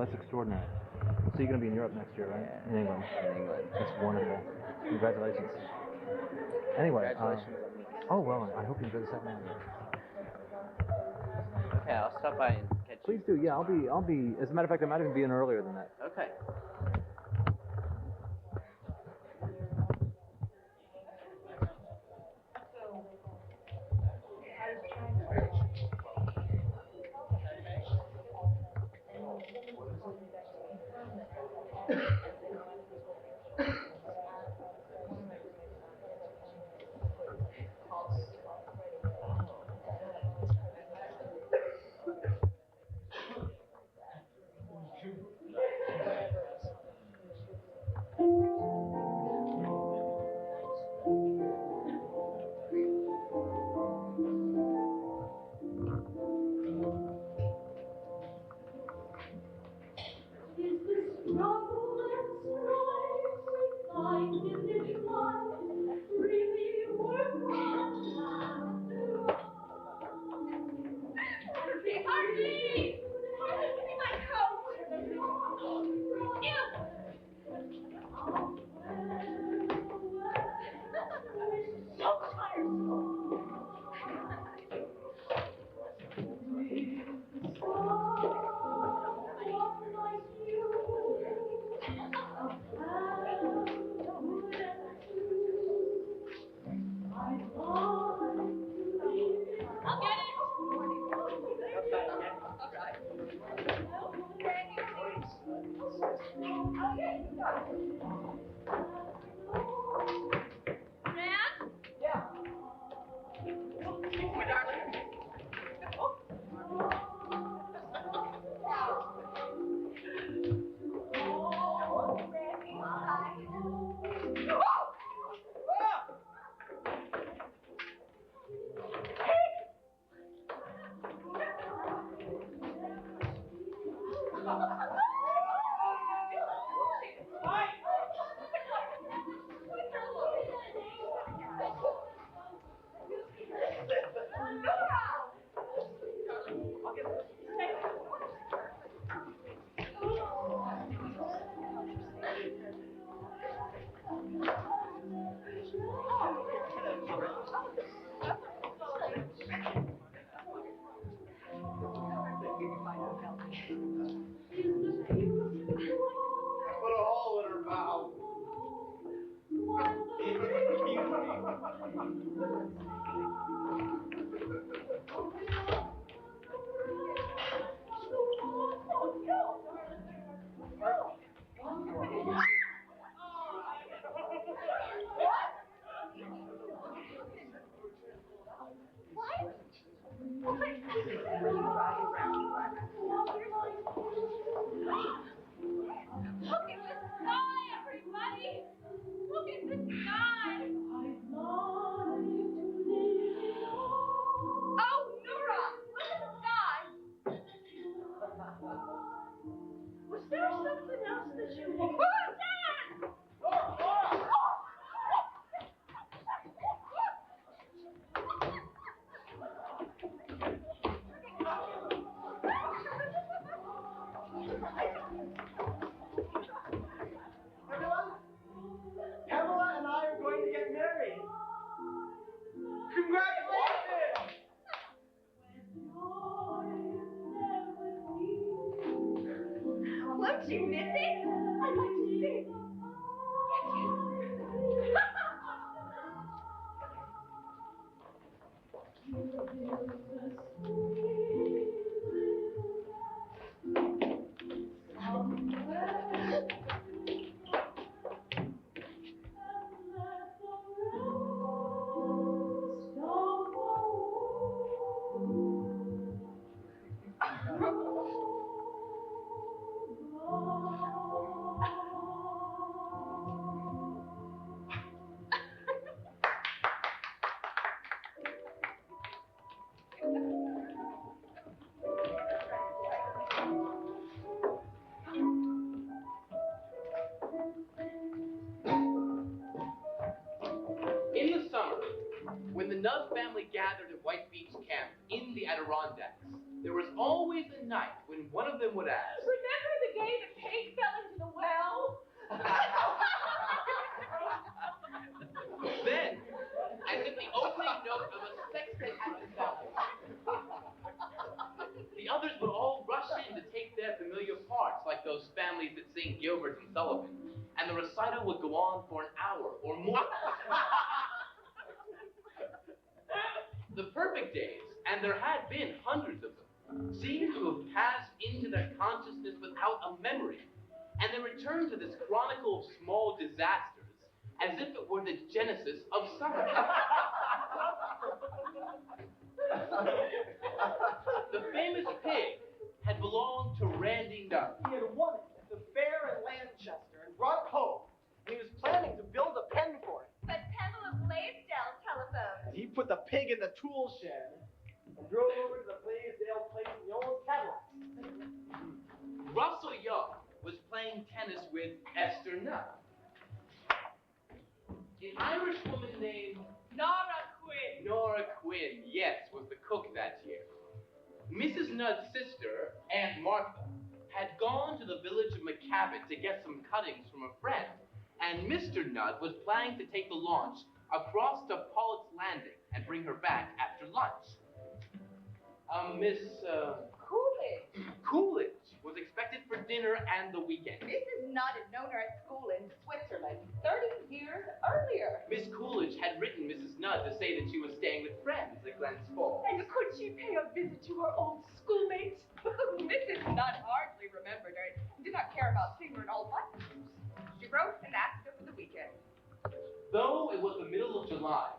that's extraordinary. So you're going to be in Europe next year, right? Yeah, In England. In England. That's wonderful. Congratulations. Anyway. Congratulations. Oh, well, I hope you enjoy the second half. Okay, I'll stop by and catch you. Please do. Yeah, I'll be. As a matter of fact, I might even be in earlier than that. Okay. When the Nubb family gathered at White Beach Camp in the Adirondacks, there was always a night when one of them would ask, "Remember the families at St. Gilbert's and Sullivan, and the recital would go on for an hour or more. The perfect days, and there had been hundreds of them, seemed to have passed into their consciousness without a memory, and they returned to this chronicle of small disasters as if it were the genesis of summer. The famous pig had belonged to Randy Nutt. He had won it at the fair in Lancaster and brought it home. He was planning to build a pen for it. But Pamela Blaisdell telephoned. He put the pig in the tool shed and drove over to the Blaisdell place in the old Cadillac. Russell Young was playing tennis with Esther Nutt. An Irish woman named Nora Quinn, yes, was the cook that year. Mrs. Nutt's sister, Aunt Martha, had gone to the village of McCabbin to get some cuttings from a friend, and Mr. Nutt was planning to take the launch across to Pollock's Landing and bring her back after lunch. Miss Coolidge was expected for dinner and the weekend. Mrs. Nutt had known her at school in Switzerland 30 years earlier. Miss Coolidge had written Mrs. Nutt to say that she was staying with friends at Glens Falls. And could she pay a visit to her old schoolmate? Mrs. Nutt hardly remembered her and did not care about seeing her in old buttons. She wrote and asked her for the weekend. Though it was the middle of July,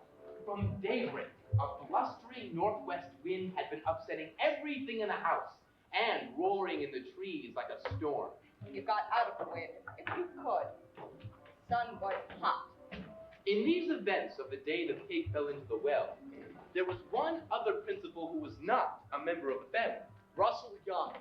from daybreak, a blustering northwest wind had been upsetting everything in the house and roaring in the trees like a storm. You got out of the wind, if you could. The sun was hot. In these events of the day the pig fell into the well, there was one other principal who was not a member of the family. Russell Young.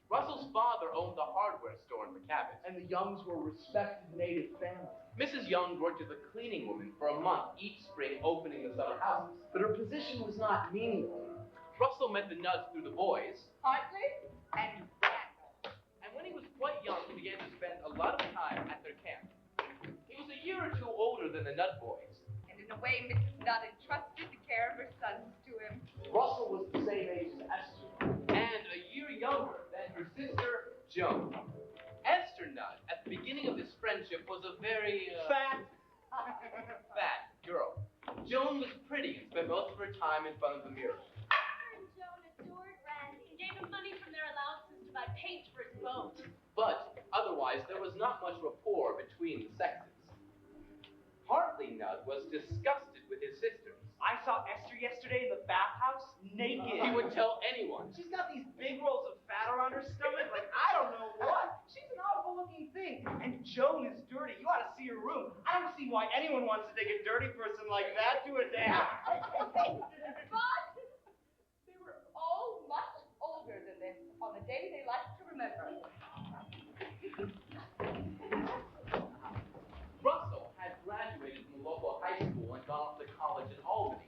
Russell's father owned the hardware store in McCabbin. And the Youngs were a respected native family. Mrs. Young worked as a cleaning woman for a month each spring opening the summer houses. But her position was not meaningful. Russell met the Nutts through the boys, Hartley and Randall. and when he was quite young, he began to spend a lot of time at their camp. He was a year or two older than the Nutt boys. And in a way, Mrs. Nutt entrusted the care of her sons to him. Russell was the same age as Esther. And a year younger than her sister, Joan. Esther Nutt, at the beginning of this friendship, was a very, Fat. fat girl. Joan was pretty and spent most of her time in front of the mirror. And Joan adored Randy and gave him money from their allowances to buy paint for his boat. But otherwise, there was not much rapport between the sexes. Hartley Nutt was disgusted with his sisters. I saw Esther yesterday in the bathhouse, naked. He would tell anyone. She's got these big rolls of fat around her stomach, like I don't know what. She's an awful looking thing. And Joan is dirty. You ought to see her room. I don't see why anyone wants to take a dirty person like that to a dance. But they were all much older than this on the day they liked to remember. Russell had graduated from the local high school and gone off to college in Albany.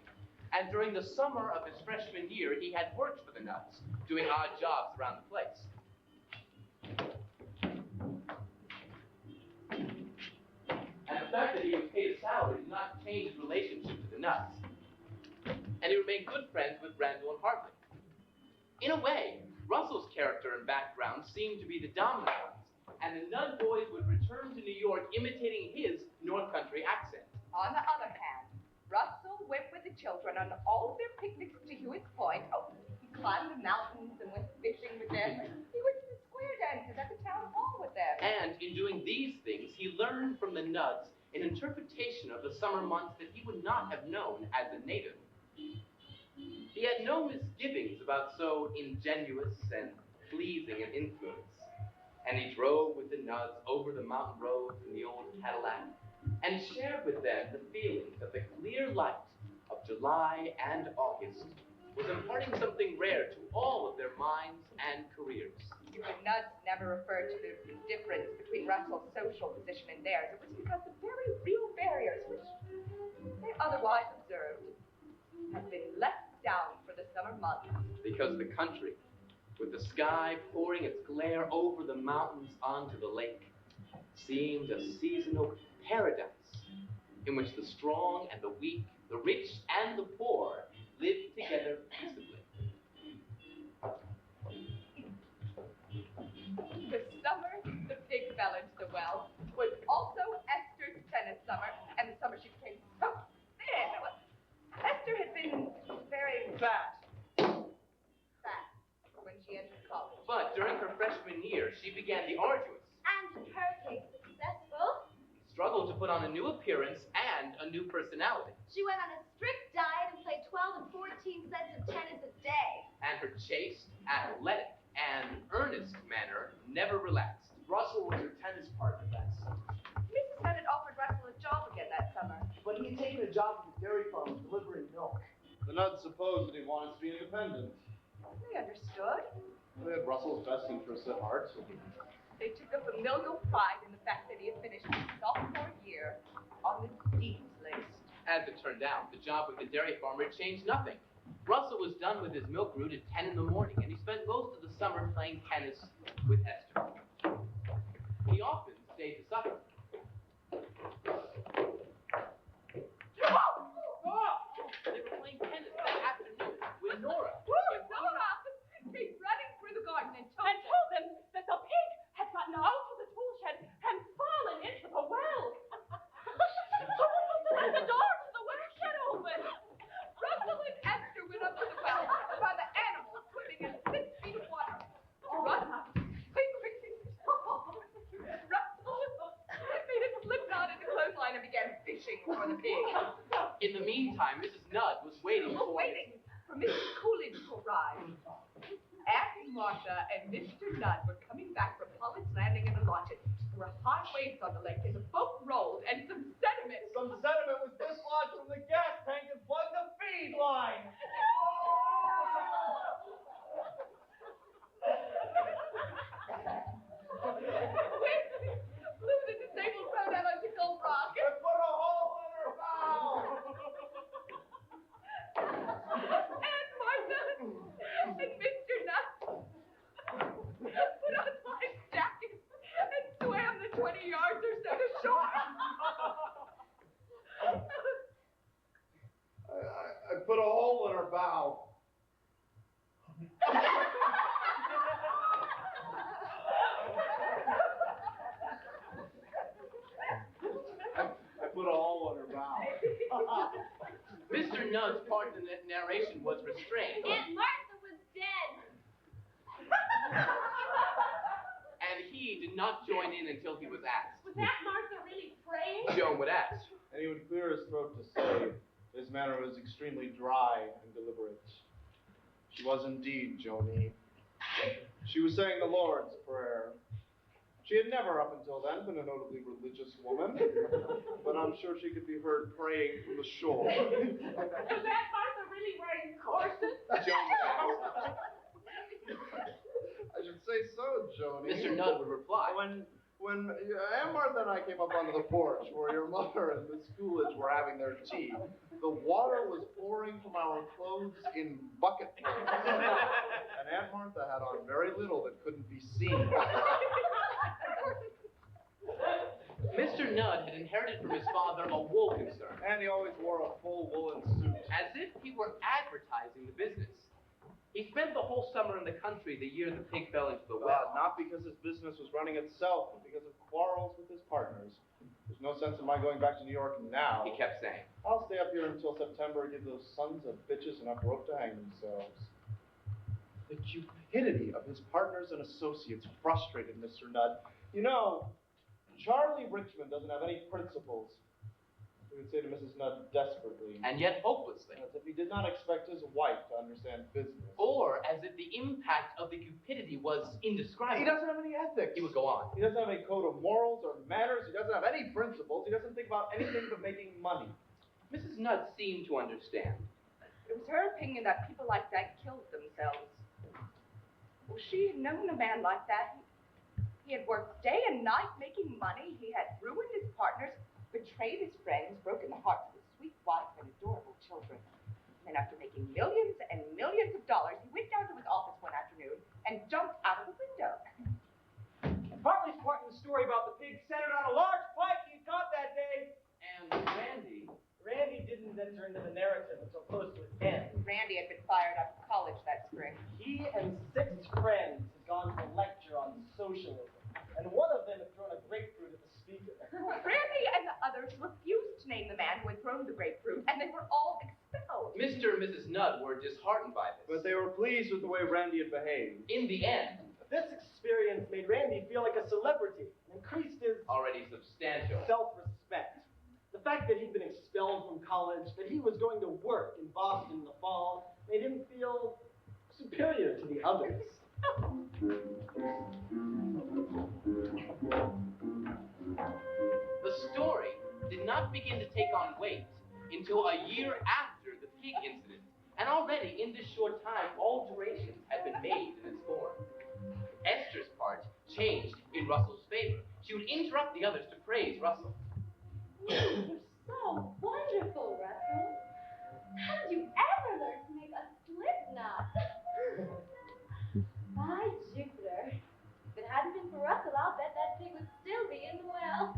And during the summer of his freshman year, he had worked for the Nutts, doing odd jobs around the place. And the fact that he was paid a salary did not change his relationship to the Nutts. And he remained good friends with Randall and Hartley. In a way, Russell's character and background seemed to be the dominant ones, and the Nutt boys would return to New York imitating his North Country accent. On the other hand, Russell went with the children on all of their picnics to Hewitt's Point. Oh, he climbed the mountains and went fishing with them. He went to the square dances at the town hall with them. And in doing these things, he learned from the Nutts an interpretation of the summer months that he would not have known as a native. He had no misgivings about so ingenuous and pleasing an influence. And he drove with the Nutts over the mountain roads in the old Cadillac and shared with them the feelings that the clear light of July and August was imparting something rare to all of their minds and careers. The Nutts never referred to the difference between Russell's social position and theirs. It was because of very real barriers, which they otherwise observed, had been left down for the summer months. Because the country, with the sky pouring its glare over the mountains onto the lake, seemed a seasonal paradise in which the strong and the weak, the rich and the poor lived together peaceably. The summer the pig she began the arduous And in her case, successful. struggle to put on a new appearance and a new personality. She went on a strict diet and played 12 and 14 sets of tennis a day. And her chaste, athletic, and earnest manner never relaxed. Russell was her tennis partner that summer. Mrs. Bennett offered Russell a job again that summer. But he had taken a job at the dairy farm delivering milk. The Nuds supposed that he wanted to be independent. They understood. They had Russell's best interests at heart. They took a familial pride in the fact that he had finished his sophomore year on the dean's list. As it turned out, the job with the dairy farmer changed nothing. Russell was done with his milk route at 10 in the morning, and he spent most of the summer playing tennis with Esther. He often stayed to supper. They were playing tennis that afternoon when Nora Nora came running through the garden and told them that the pig had gotten out of the tool shed and fallen into the well. Someone must have left the door to the well shed open. Russell and Esther went up to the well and found the animal swimming in 6 feet of water. Russell made it slip down in the clothesline and began fishing for the pig. In the meantime, Mrs. Nudd was waiting for Mrs. Coolidge to arrive. Aunt Martha and Mr. Nudd were coming back from Pollett's Landing in the launches. There were high waves on the lake, and the boat rolled, and some sediment. Some sediment was dislodged from the gas tank and plugged the feed line. Blew the disabled boat out onto Gold Rock. I put a hole in her bow. Aunt Martha and Mr. Nutt put on life jackets and swam the 20 yards or so to shore. I put a hole in her bow. I put a hole in her bow. Mr. Nudd's part in that narration was restrained, Aunt Martha was dead. and he did not join in until he was asked. Was Aunt Martha really praying? Joan would ask. And he would clear his throat to say, his manner was extremely dry and deliberate. She was indeed Joni. She was saying the Lord's Prayer. She had never up until then been a notably religious woman, but I'm sure she could be heard praying from the shore. Was Aunt Martha really wearing corsets? Joan would ask. I should say so, Joni. Mr. Nudd would reply. When Aunt Martha and I came up onto the porch where your mother and Miss Coolidge were having their tea, the water was pouring from our clothes in bucketfuls. And Aunt Martha had on very little that couldn't be seen. Mr. Nudd had inherited from his father a wool concern, And he always wore a full woolen suit. as if he were advertising the business. He spent the whole summer in the country the year the pig fell into the well. Not because his business was running itself, but because of quarrels with his partners. There's no sense in my going back to New York now. He kept saying. I'll stay up here until September and give those sons of bitches enough rope to hang themselves. The cupidity of his partners and associates frustrated Mr. Nudd. You know, Charlie Richmond doesn't have any principles. He would say to Mrs. Nudd desperately. And yet hopelessly. As if he did not expect his wife to understand business. Or as if the impact of the cupidity was indescribable. He doesn't have any ethics. He would go on. He doesn't have any code of morals or manners. He doesn't have any principles. He doesn't think about anything but making money. Mrs. Nudd seemed to understand. It was her opinion that people like that killed themselves. Well, she had known a man like that. He had worked day and night making money. He had ruined his partners, betrayed his friends, broken the hearts of his sweet wife and adorable children. And then after making millions and millions of dollars, he went down to his office one afternoon and jumped out of the window. Hartley's part in the story about the pig centered on a large pike he caught that day. And Randy. Randy didn't enter into the narrative until close to its end. Randy had been fired out of college that spring. He and 6 friends had gone to a lecture on socialism, and one of them had thrown a grapefruit at the speaker. Randy and the others refused to name the man who had thrown the grapefruit, and they were all expelled. Mr. and Mrs. Nudd were disheartened by this. But they were pleased with the way Randy had behaved. In the end, This experience experience made Randy feel like a celebrity and increased his Already substantial. self-respect. The fact that he'd been expelled from college, that he was going to work in Boston in the fall, made him feel superior to the others. The story did not begin to take on weight until a year after the pig incident, and already in this short time, alterations had been made in its form. Esther's part changed in Russell's favor. She would interrupt the others to praise Russell. You're so wonderful, Russell. How did you ever learn to make a slip knot? By Jupiter. If it hadn't been for Russell, I'll bet that pig would still be in the well.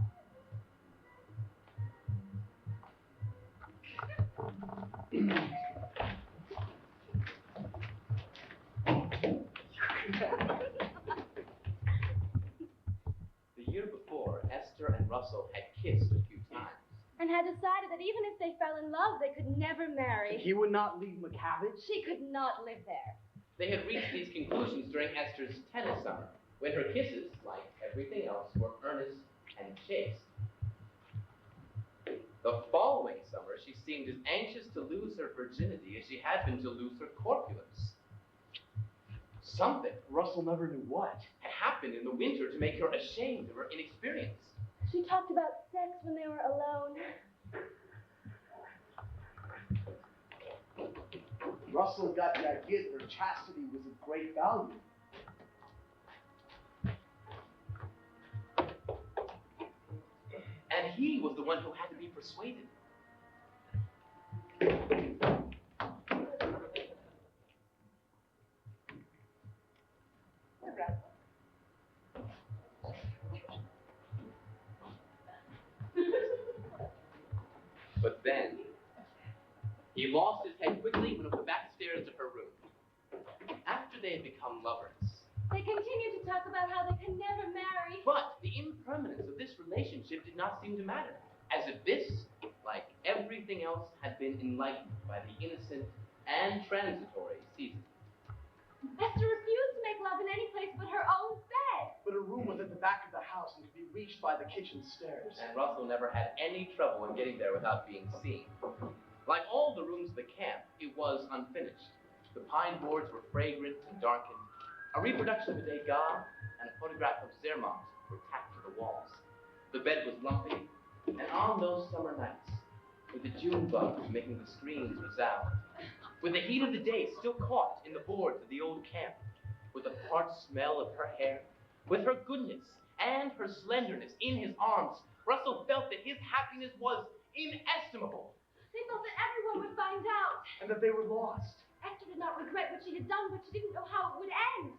The year before, Esther and Russell had kissed a few times. And had decided that even if they fell in love, they could never marry. He would not leave McCabbage. She could not live there. They had reached these conclusions during Esther's tennis summer, when her kisses, like everything else, were earnest and chaste. The following summer, she seemed as anxious to lose her virginity as she had been to lose her corpulence. Something, Russell never knew what. had happened in the winter to make her ashamed of her inexperience. She talked about sex when they were alone. Russell got the idea that her chastity was of great value. And he was the one who had to be persuaded. But then, he lost his head quickly and went up the back stairs to her room. After they had become lovers. They continued to talk about how they could never marry. But the impermanence of this relationship did not seem to matter, as if this, like everything else, had been enlightened by the innocent and transitory season. Esther refused to make love in any place but her own bed. But her room was at the back of the house and could be reached by the kitchen stairs. And Russell never had any trouble in getting there without being seen. Like all the rooms of the camp, it was unfinished. The pine boards were fragrant and darkened. A reproduction of a Degas and a photograph of Zermatt were tacked to the walls. The bed was lumpy, and on those summer nights, with the June bugs making the screens resound, with the heat of the day still caught in the boards of the old camp, with the parched smell of her hair, with her goodness and her slenderness in his arms, Russell felt that his happiness was inestimable. They thought that everyone would find out. And that they were lost. Esther did not regret what she had done, but she didn't know how it would end.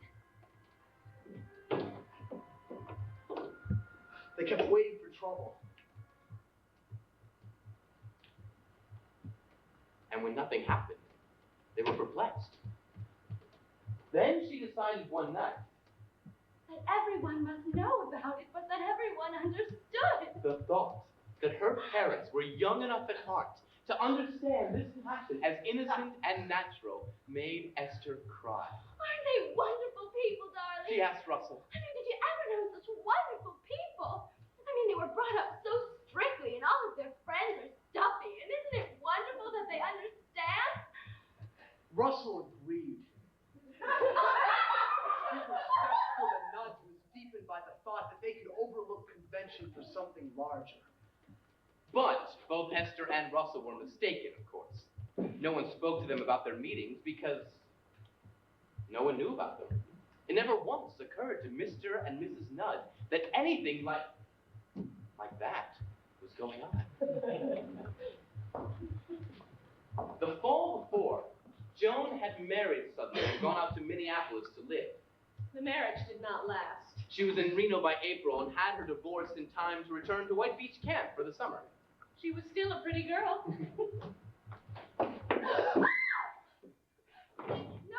They kept waiting for trouble. And when nothing happened, they were perplexed. Then she decided one night That everyone must know about it, but that everyone understood. the thought that her parents were young enough at heart to understand this passion as innocent and natural made Esther cry. Aren't they wonderful people, darling? She asked Russell, I mean, did you ever know such wonderful people? I mean, they were brought up so strictly, and all of their friends are stuffy, and isn't it wonderful that they understand? Russell agreed. His respect for the nuns was deepened by the thought that they could overlook convention for something larger. but both Esther and Russell were mistaken, of course. No one spoke to them about their meetings because no one knew about them. It never once occurred to Mr. and Mrs. Nudd that anything like that was going on. The fall before, Joan had married suddenly and gone out to Minneapolis to live. The marriage did not last. She was in Reno by April and had her divorce in time to return to White Beach Camp for the summer. She was still a pretty girl. No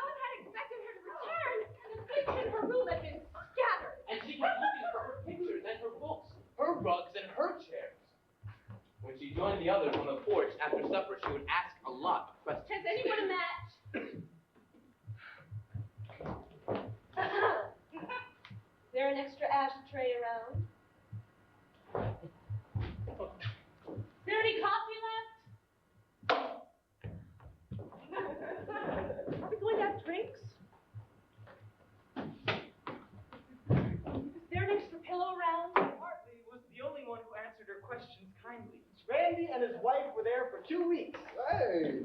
one had expected her to return, and the pictures in her room had been scattered. And she kept looking for her pictures and her books, her rugs and her chairs. When she joined the others on the porch after supper, she would ask a lot of questions. Has anyone a match? ashtray around. Is there any coffee left? Are we going to have drinks? Is there an extra pillow around? Hartley was the only one who answered her questions kindly. Randy and his wife were there for 2 weeks. Hey!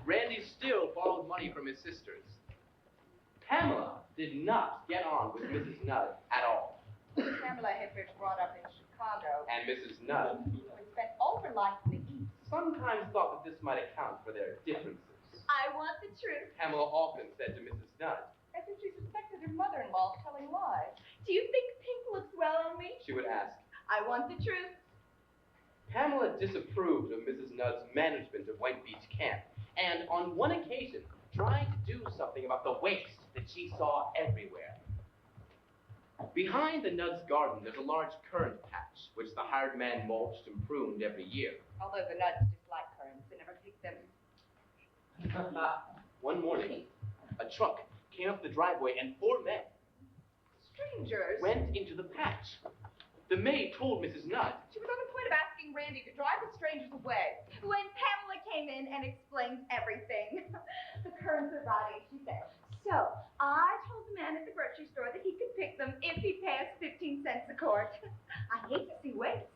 Randy still borrowed money from his sisters. Pamela did not get on with Mrs. Nudd at all. Pamela had been brought up in Chicago And Mrs. Nudd and spent all her life in the East. sometimes thought that this might account for their differences. I want the truth. Pamela often said to Mrs. Nudd, As if she suspected her mother-in-law of telling lies. Do you think pink looks well on me? she would ask. I want the truth. Pamela disapproved of Mrs. Nudd's management of White Beach Camp, and on one occasion tried to do something about the waste that she saw everywhere. Behind the Nudd's garden, there's a large currant patch, which the hired man mulched and pruned every year. Although the Nuds dislike currants, they never pick them. One morning, a truck came up the driveway and 4 men Strangers. went into the patch. The maid told Mrs. Nudd, She was on the point of asking Randy to drive the strangers away. When Pamela came in and explained everything. The currants are rotting, she said. So, I told the man at the grocery store that he could pick them if he pays 15 cents a quart. I hate to see waste.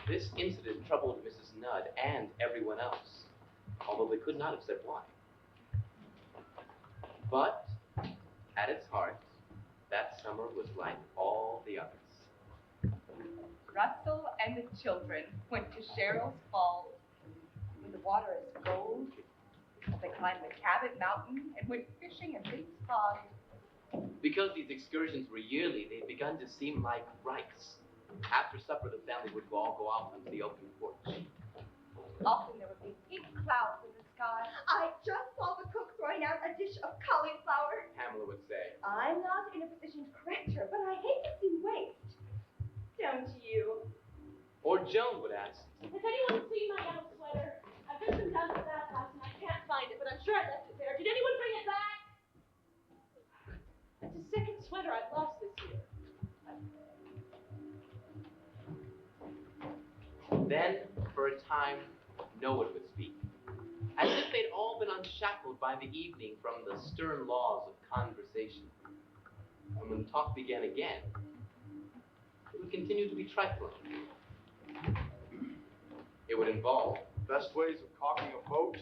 this incident troubled Mrs. Nudd and everyone else, although they could not have said why. But, at its heart, that summer was like all the others. Russell and the children went to Cheryl's Falls, where the water is gold. They climbed the Cabot Mountain and went fishing in big ponds. Because these excursions were yearly, they had begun to seem like rites. After supper, the family would all go out onto the open porch. Often there would be big clouds in the sky. I just saw the cook throwing out a dish of cauliflower. Pamela would say, I'm not in a position to correct her, but I hate to see waste. Don't you? or Joan would ask, Has anyone seen my yellow sweater? I've just been down to the bathhouse and I can't find it, but I'm sure I left it there. Did anyone bring it back? It's the second sweater I've lost this year. Then, for a time, no one would speak, as if they'd all been unshackled by the evening from the stern laws of conversation. And when talk began again, it would continue to be trifling. It would involve, Best ways of caulking a boat?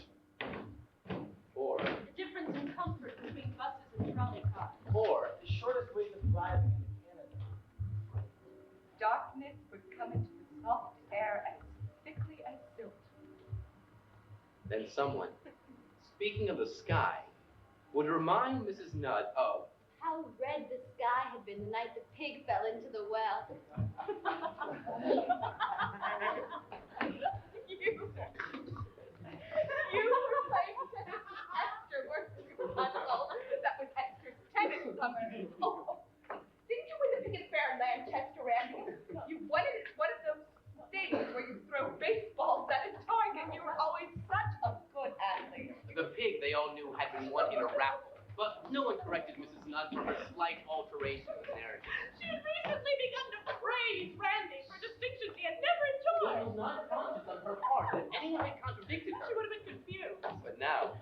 or, The difference in comfort between buses and trolley cars. or, The shortest ways of driving into Canada. Darkness would come into the soft air as thickly as silk. then someone, speaking of the sky, would remind Mrs. Nudd of How red the sky had been the night the pig fell into the well. You were playing Esther Russell. That was Esther's tennis summer. Oh, didn't you win the Pickett Fair in Lancaster, Randy? You won it at one of those things where you throw baseballs at a target. You were always such a good athlete. the pig they all knew had been won in a raffle. But no one corrected Mrs. Nudd for her slight alteration of the narrative. She had recently begun to praise Randy for distinctions he had never enjoyed. It was not conscious on her part that anyone had contradicted She her. would have been confused. But now,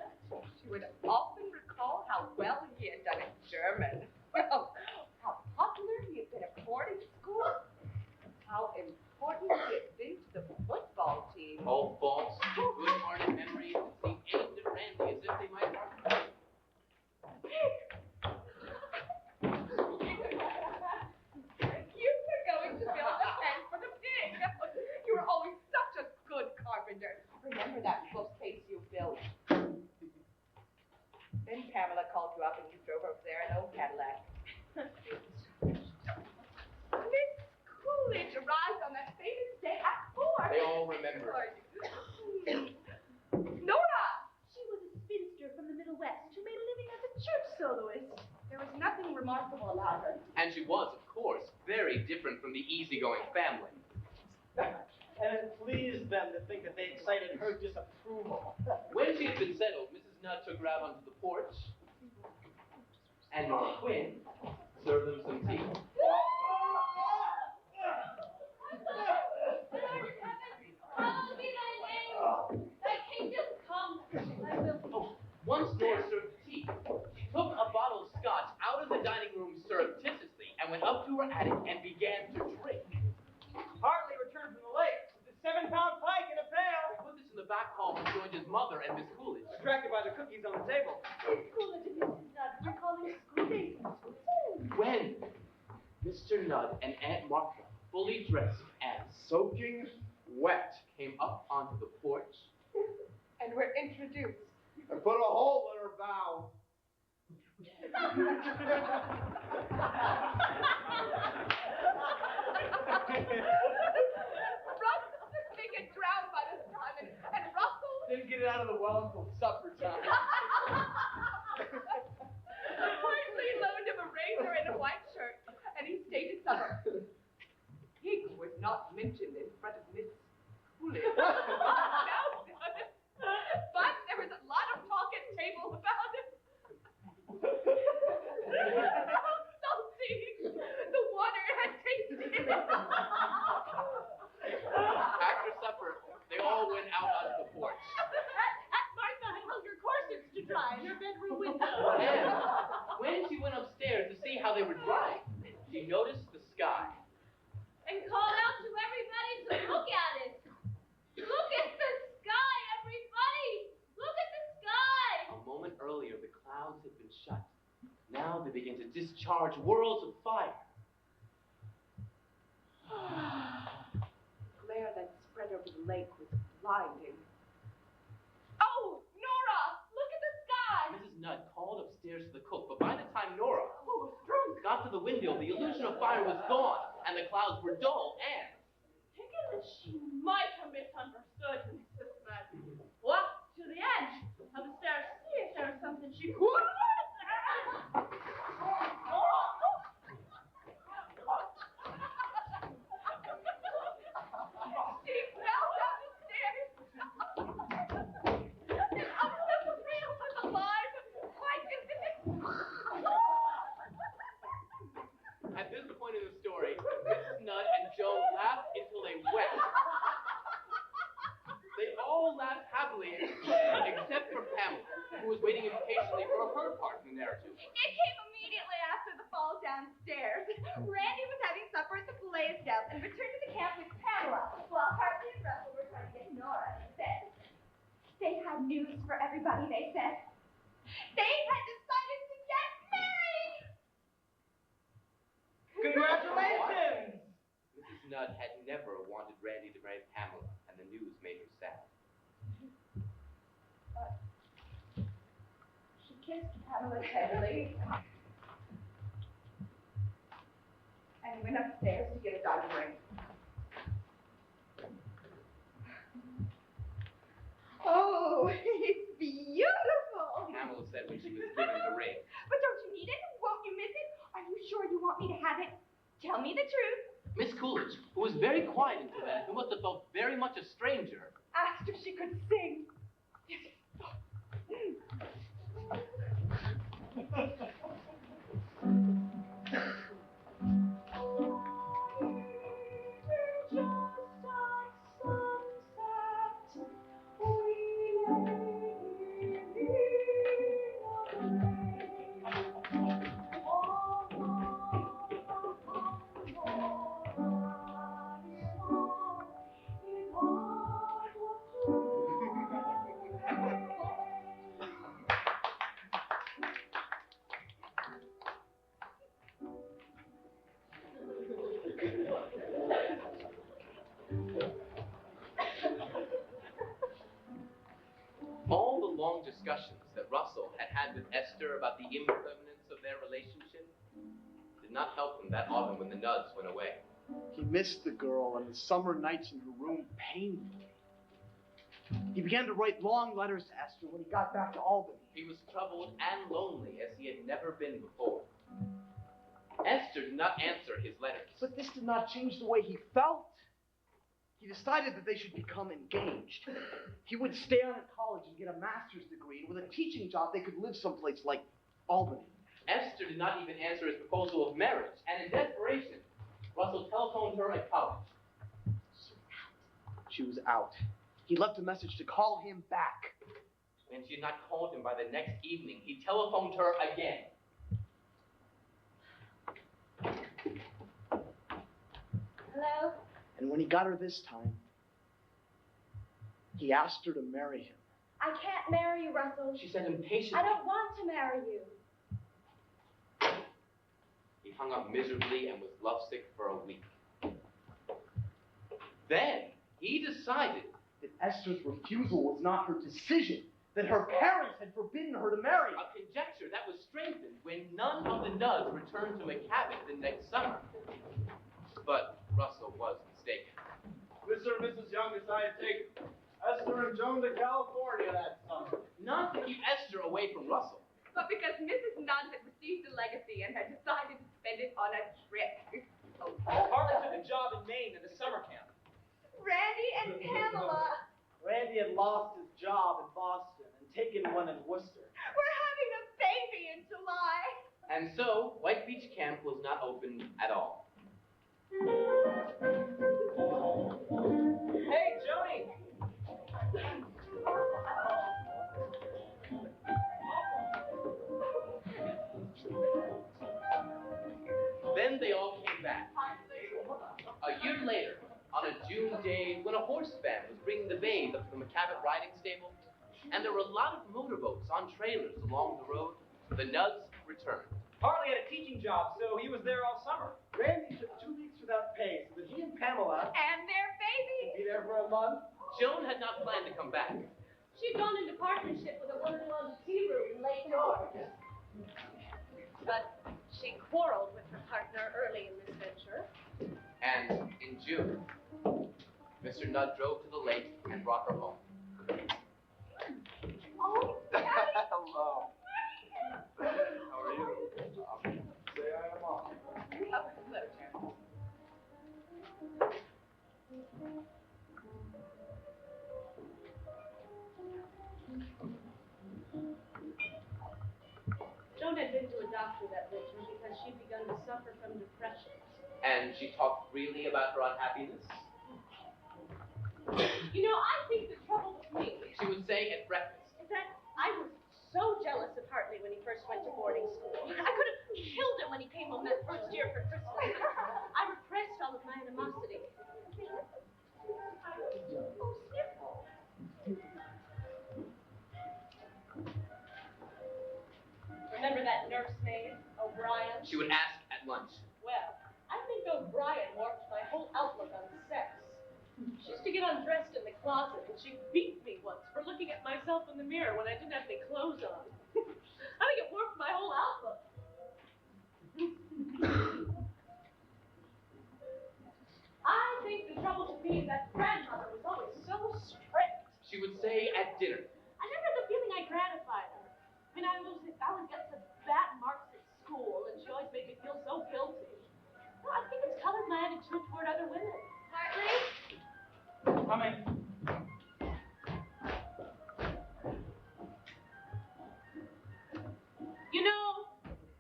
She would often recall how well he had done in German. Well, how popular he had been at boarding school. How important he had been to the football team. all false, good-hearted memories that seemed aimed at Randy as if they might harm her. You were going to build a pen for the pig. You were always such a good carpenter. Remember that bookcase you built. Then Pamela called you up and you drove over there in an old Cadillac. Miss Coolidge arrived on that famous day at 4. They all remembered. Nora! She was a spinster from the Middle West who made a living as a church soloist. There was nothing remarkable about her. And she was, of course, very different from the easygoing family. And it pleased them to think that they excited her disapproval. When she had been settled, Mrs. Nudd took her out onto the porch, and Nora Quinn served them some tea. Once Nora served the tea, she took a bottle of scotch out of the dining room surreptitiously and went up to her attic and began to drink. Hartley returned from the lake with a 7-pound pike in a pail. He put this in the back hall and joined his mother and Miss Coolidge. Attracted by the cookies on the table. Miss Coolidge and Mrs. Nudd were calling school days in Switzerland. When Mr. Nudd and Aunt Martha, fully dressed and soaking wet, came up onto the porch And we're introduced. And put a hole in her bow. Russell they get drowned by this time, and Russell Didn't get it out of the well until supper time. Hartley loaned him a razor and a white shirt, and he stayed at supper. Pig was not mentioned in front of Miss Coolidge. No, but there was a lot of talk at table about it. Salty. The water had tasted. after supper, they all went out onto the porch. Martha had hung her corsets to dry in her bedroom window. And when she went upstairs to see how they were drying, she noticed the sky. And called out to everybody to look at it. Look at the sky, everybody! Look at the sky! A moment earlier, the clouds had been shut. Now they began to discharge whirls of fire. The glare that spread over the lake was blinding. Oh, Nora! Look at the sky! Mrs. Nudd called upstairs to the cook, but by the time Nora got to the window, the illusion of fire was gone, and the clouds were dull and... Thinking that she might have misunderstood Mrs. Nudd. Walked to the edge of the stairs to see if there was something she could. She fell down the stairs. The automobile was alive. At this point in the story, Mrs. Nudd and Joe laughed until they wept. They all laughed happily, except for Pamela, who was waiting impatiently for her part in the narrative. It came immediately after the fall downstairs. Randy was having supper at the Blaisdell and returned to the camp with Pamela, while Hartley and Russell were trying to get Nora to bed. They had news for everybody, they said. They had decided to get married! Congratulations! Mrs. Nudd had never wanted Randy to marry Pamela, and the news made her sad. She kissed Pamela tenderly and went upstairs to get a diamond ring. Oh, it's beautiful! Pamela said when she was given the ring. But don't you need it? Won't you miss it? Are you sure you want me to have it? Tell me the truth. Miss Coolidge, who was very quiet until then, who must have felt very much a stranger, Asked if she could sing. all the long discussions that Russell had had with Esther about the impermanence of their relationship did not help him that autumn when the Nudds went away. He missed the girl and the summer nights in her room painfully. He began to write long letters to Esther when he got back to Albany. He was troubled and lonely as he had never been before. Esther did not answer his letters. But this did not change the way he felt. he decided that they should become engaged. He would stay on at college and get a master's degree, and with a teaching job, they could live someplace like Albany. Esther did not even answer his proposal of marriage, and in desperation, Russell telephoned her at college. She was out. He left a message to call him back. When she had not called him by the next evening, he telephoned her again. Hello? And when he got her this time, he asked her to marry him. I can't marry you, Russell. She said impatiently. I don't want to marry you. He hung up miserably and was lovesick for a week. Then he decided that Esther's refusal was not her decision, that her parents had forbidden her to marry. a conjecture that was strengthened when none of the Nuds returned to McCavitt the next summer. But Russell was mistaken. Mr. and Mrs. Young decided to take Esther and Joan to California that summer. Not to keep Esther away from Russell. But because Mrs. Nunn had received a legacy and had decided to spend it on a trip. Harlan took a job in Maine at a summer camp. Randy and Pamela. Randy had lost his job in Boston and taken one in Worcester. We're having a baby in July. And so, White Beach Camp was not open at all. Hey, Joni! Then they all came back. A year later, on a June day, when a horse band was bringing the babe up to the McCavitt riding stable, and there were a lot of motorboats on trailers along the road, the Nuds returned. Harley had a teaching job, so he was there all summer. Randy took 2 weeks without pay, so that he and Pamela And their baby. would be there for a month. Joan had not planned to come back. She'd gone into partnership with a woman on Cheever in Lake North. But she quarreled with her partner early in this venture. And in June, Mr. Nudd drove to the lake and brought her home. Oh, Daddy. Hello. How are you? Say I am off. Joan had been to a doctor that winter because she'd begun to suffer from depression. And she talked freely about her unhappiness. You know, I think the trouble with me She would say at breakfast. is that I was so jealous of Hartley when he first went to boarding school. I could have killed him when he came home that first year for Christmas. I repressed all of my animosity. Remember that nursemaid, O'Brien? She would ask at lunch. Well, I think O'Brien warped my whole outlook on sex. She used to get undressed in the closet, and she beat me once for looking at myself in the mirror when I didn't have any clothes on. I think it warped my whole outlook. I think the trouble with me is that grandmother was always so strict. She would say at dinner. I never had the feeling I gratified her. I mean, I always got some bad marks at school, and she always made me feel so guilty. No, I think it's colored my attitude toward other women. Hartley? Coming. You know,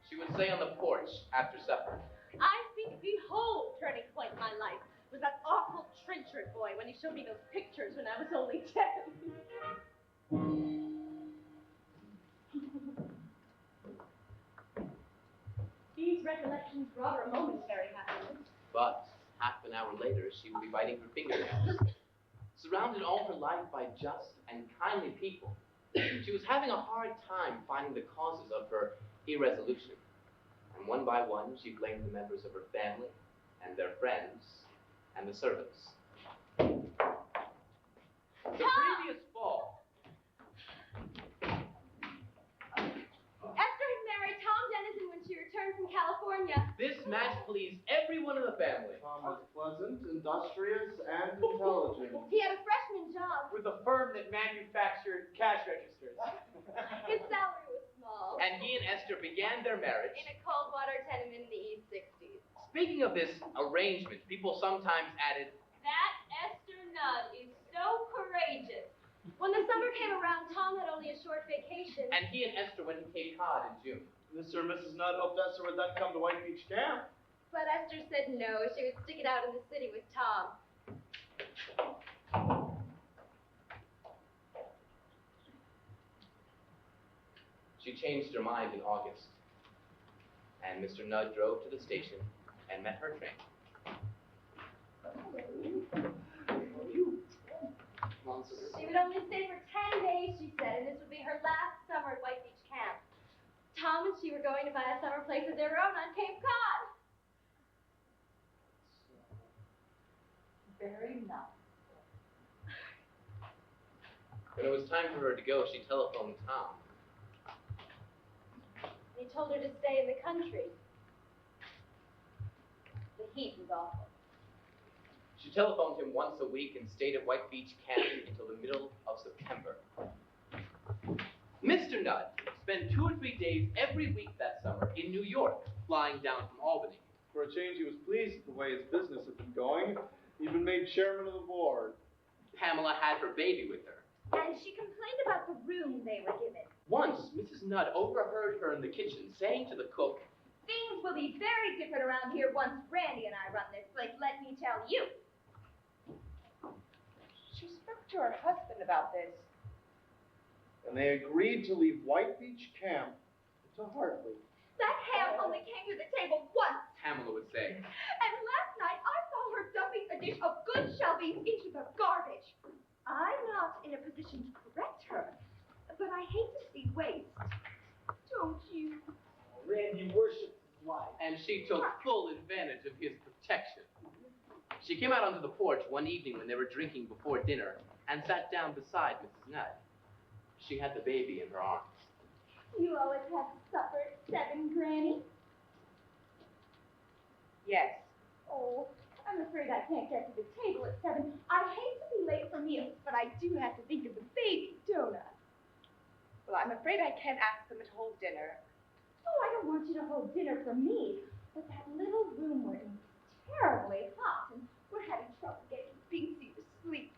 She would say on the porch after supper. I think the whole turning point in my life was that awful Trenchard boy when he showed me those pictures when I was only 10. These recollections brought her a momentary happiness. But half an hour later, she would be biting her fingernails. Surrounded all her life by just and kindly people, she was having a hard time finding the causes of her irresolution. And one by one, she blamed the members of her family, and their friends, and the servants. The previous fall, Esther had married Tom Dennison when she returned from California. this match pleased everyone in the family. Tom was pleasant, industrious, and intelligent. He had a freshman job. With a firm that manufactured cash registers. His salary was small. And he and Esther began their marriage. In a cold water tenement in the East 60s. Speaking of this arrangement, people sometimes added, That Esther Nudd is so courageous. When the summer came around, Tom had only a short vacation. And he and Esther went to Cape Cod in June. Mr. and Mrs. Nudd hoped Esther would then come to White Beach Camp. But Esther said no, she would stick it out in the city with Tom. She changed her mind in August, and Mr. Nudd drove to the station and met her train. She would only stay for 10 days, she said, and this would be her last summer at White Beach Camp. Tom and she were going to buy a summer place of their own on Cape Cod. Very nice. When it was time for her to go, she telephoned Tom. He told her to stay in the country. The heat was awful. She telephoned him once a week and stayed at White Beach Camp until the middle of September. Mr. Nudd spent 2 or 3 days every week that summer in New York, flying down from Albany. For a change, he was pleased with the way his business had been going. He even made chairman of the board. Pamela had her baby with her. And she complained about the room they were given. Once, Mrs. Nudd overheard her in the kitchen saying to the cook, Things will be very different around here once Randy and I run this place, let me tell you. She spoke to her husband about this. And they agreed to leave White Beach Camp to Hartley. That ham only came to the table once. Pamela would say. And last night I saw her dumping a dish of good shelving into the garbage. I'm not in a position to correct her, but I hate to see waste. Don't you? Randy worships his wife. And she took full advantage of his protection. She came out onto the porch one evening when they were drinking before dinner and sat down beside Mrs. Nudd. She had the baby in her arms. You always have supper at 7, Granny? Yes. Oh, I'm afraid I can't get to the table at 7. I hate to be late for meals, but I do have to think of the baby, don't I? Well, I'm afraid I can't ask them to hold dinner. Oh, I don't want you to hold dinner for me, but that little room we're in is terribly hot, and we're having trouble getting Binksy to sleep.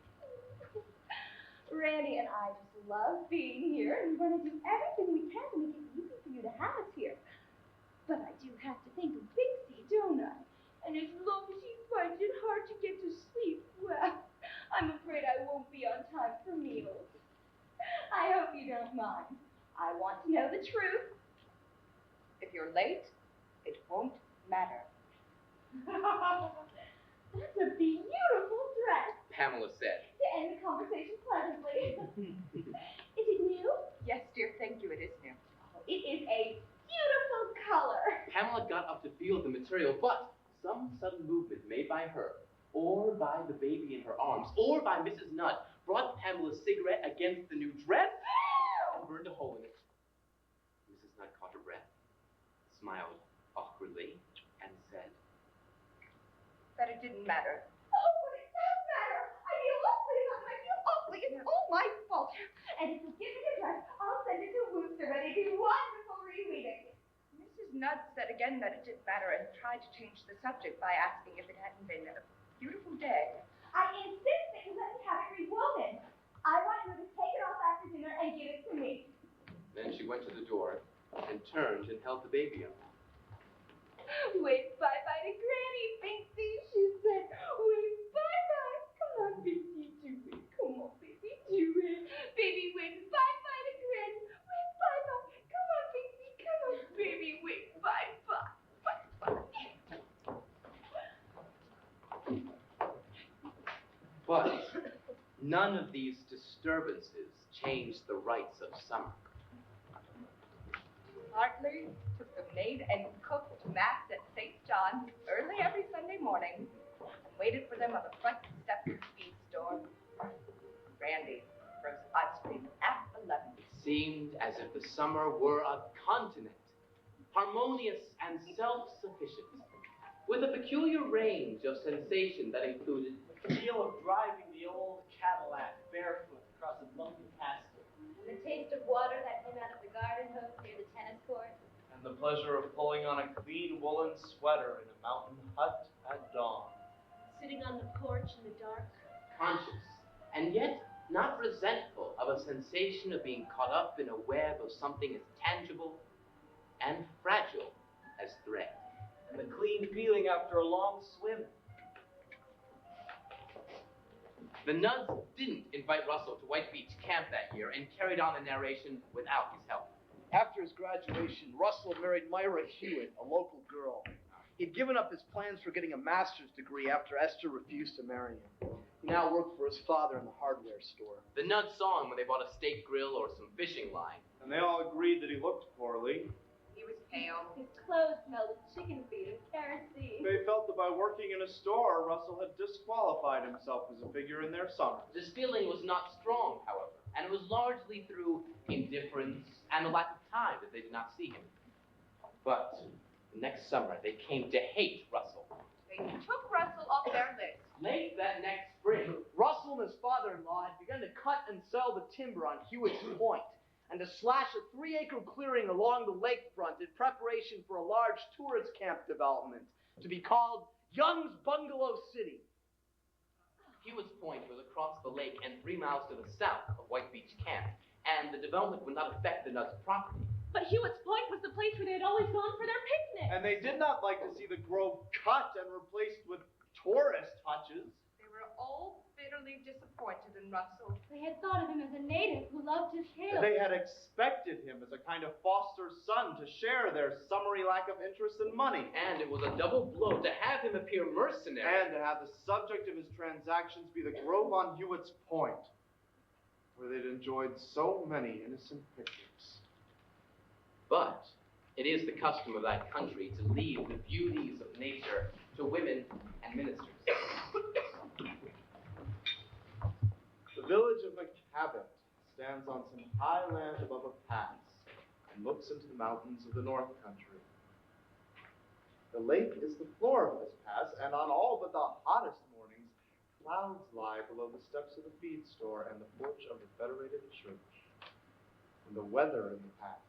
Randy and I just love being here, and we're going to do everything we can to make it easy for you to have us here. But I do have to think of Binksy, don't I? And as long as he finds it hard to get to sleep, well, I'm afraid I won't be on time for meals. I hope you don't mind. I want to know the truth. If you're late, it won't matter. That's a beautiful dress. Pamela said. To end the conversation pleasantly. Is it new? Yes, dear, thank you, it is new. It is a beautiful color. Pamela got up to feel the material, but some sudden movement made by her, or by the baby in her arms, or by Mrs. Nudd, brought Pamela's cigarette against the new dress and burned a hole in it. Mrs. Nudd caught her breath, smiled awkwardly, and said, That it didn't matter. Oh, but it does matter. I feel awfully about it. I feel awfully. It's all my fault. And if you give me the dress, I'll send it to Wooster where they do wonderful rereading. Mrs. Nudd said again that it didn't matter and tried to change the subject by asking if it hadn't been a beautiful day. I insist that you let me have it rewoven. I want you to take it off after dinner and give it to me. Then she went to the door and turned and held the baby up. Wave bye-bye to Granny, Binksy, she said. Wave bye-bye. Come on, Binksy, do it. Come on, baby, do it. Baby, wave bye-bye to Granny. Wave bye-bye. Come on, Binksy, come on, baby, wave bye-bye. But none of these disturbances changed the rights of summer. Hartley took the maid and cook to Mass at St. John's early every Sunday morning and waited for them on the front step of the feed store. Randy froze ice cream at 11. It seemed as if the summer were a continent, harmonious and self-sufficient, with a peculiar range of sensation that included The feel of driving the old Cadillac barefoot across a bumpy pasture. The taste of water that came out of the garden hose near the tennis court. And the pleasure of pulling on a clean woolen sweater in a mountain hut at dawn. Sitting on the porch in the dark. conscious, and yet not resentful of a sensation of being caught up in a web of something as tangible and fragile as thread. And the clean feeling after a long swim. The Nuds didn't invite Russell to White Beach Camp that year and carried on the narration without his help. After his graduation, Russell married Myra Hewitt, a local girl. He'd given up his plans for getting a master's degree after Esther refused to marry him. He now worked for his father in the hardware store. The Nuds saw him when they bought a steak grill or some fishing line. And they all agreed that he looked poorly. He was pale. His clothes smelled of chicken feed and kerosene. They felt that by working in a store, Russell had disqualified himself as a figure in their summer. This feeling was not strong, however, and it was largely through indifference and the lack of time that they did not see him. But the next summer, they came to hate Russell. They took Russell off their list. Late that next spring, Russell and his father-in-law had begun to cut and sell the timber on Hewitt's Point and to slash a 3-acre clearing along the lakefront in preparation for a large tourist camp development to be called Young's Bungalow City. Hewitt's Point was across the lake and 3 miles to the south of White Beach Camp, and the development would not affect the Nuds' property. But Hewitt's Point was the place where they had always gone for their picnic. And they did not like to see the grove cut and replaced with tourist hutches. They were all bitterly disappointed in Russell. They had thought of him as a native who loved his hills. They had expected him as a kind of foster son to share their summary lack of interest in money. And it was a double blow to have him appear mercenary. And to have the subject of his transactions be the grove on Hewitt's Point, where they'd enjoyed so many innocent pictures. But it is the custom of that country to leave the beauties of nature to women and ministers. The village of McCavitt stands on some high land above a pass and looks into the mountains of the North Country. The lake is the floor of this pass, and on all but the hottest mornings, clouds lie below the steps of the feed store and the porch of the Federated Church. And the weather in the pass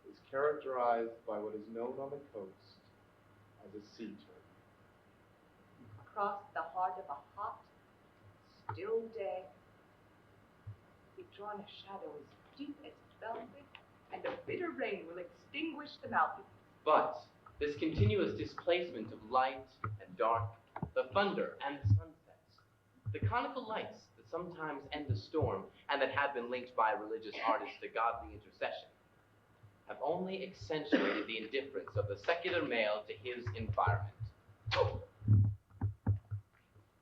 is characterized by what is known on the coast as a sea turn. Across the heart of a hot, still day, he'd drawn a shadow as deep as velvet, and a bitter rain will extinguish the mountains. But this continuous displacement of light and dark, the thunder and the sunsets, the conical lights that sometimes end a storm and that have been linked by religious artists to godly intercession, have only accentuated the indifference of the secular male to his environment.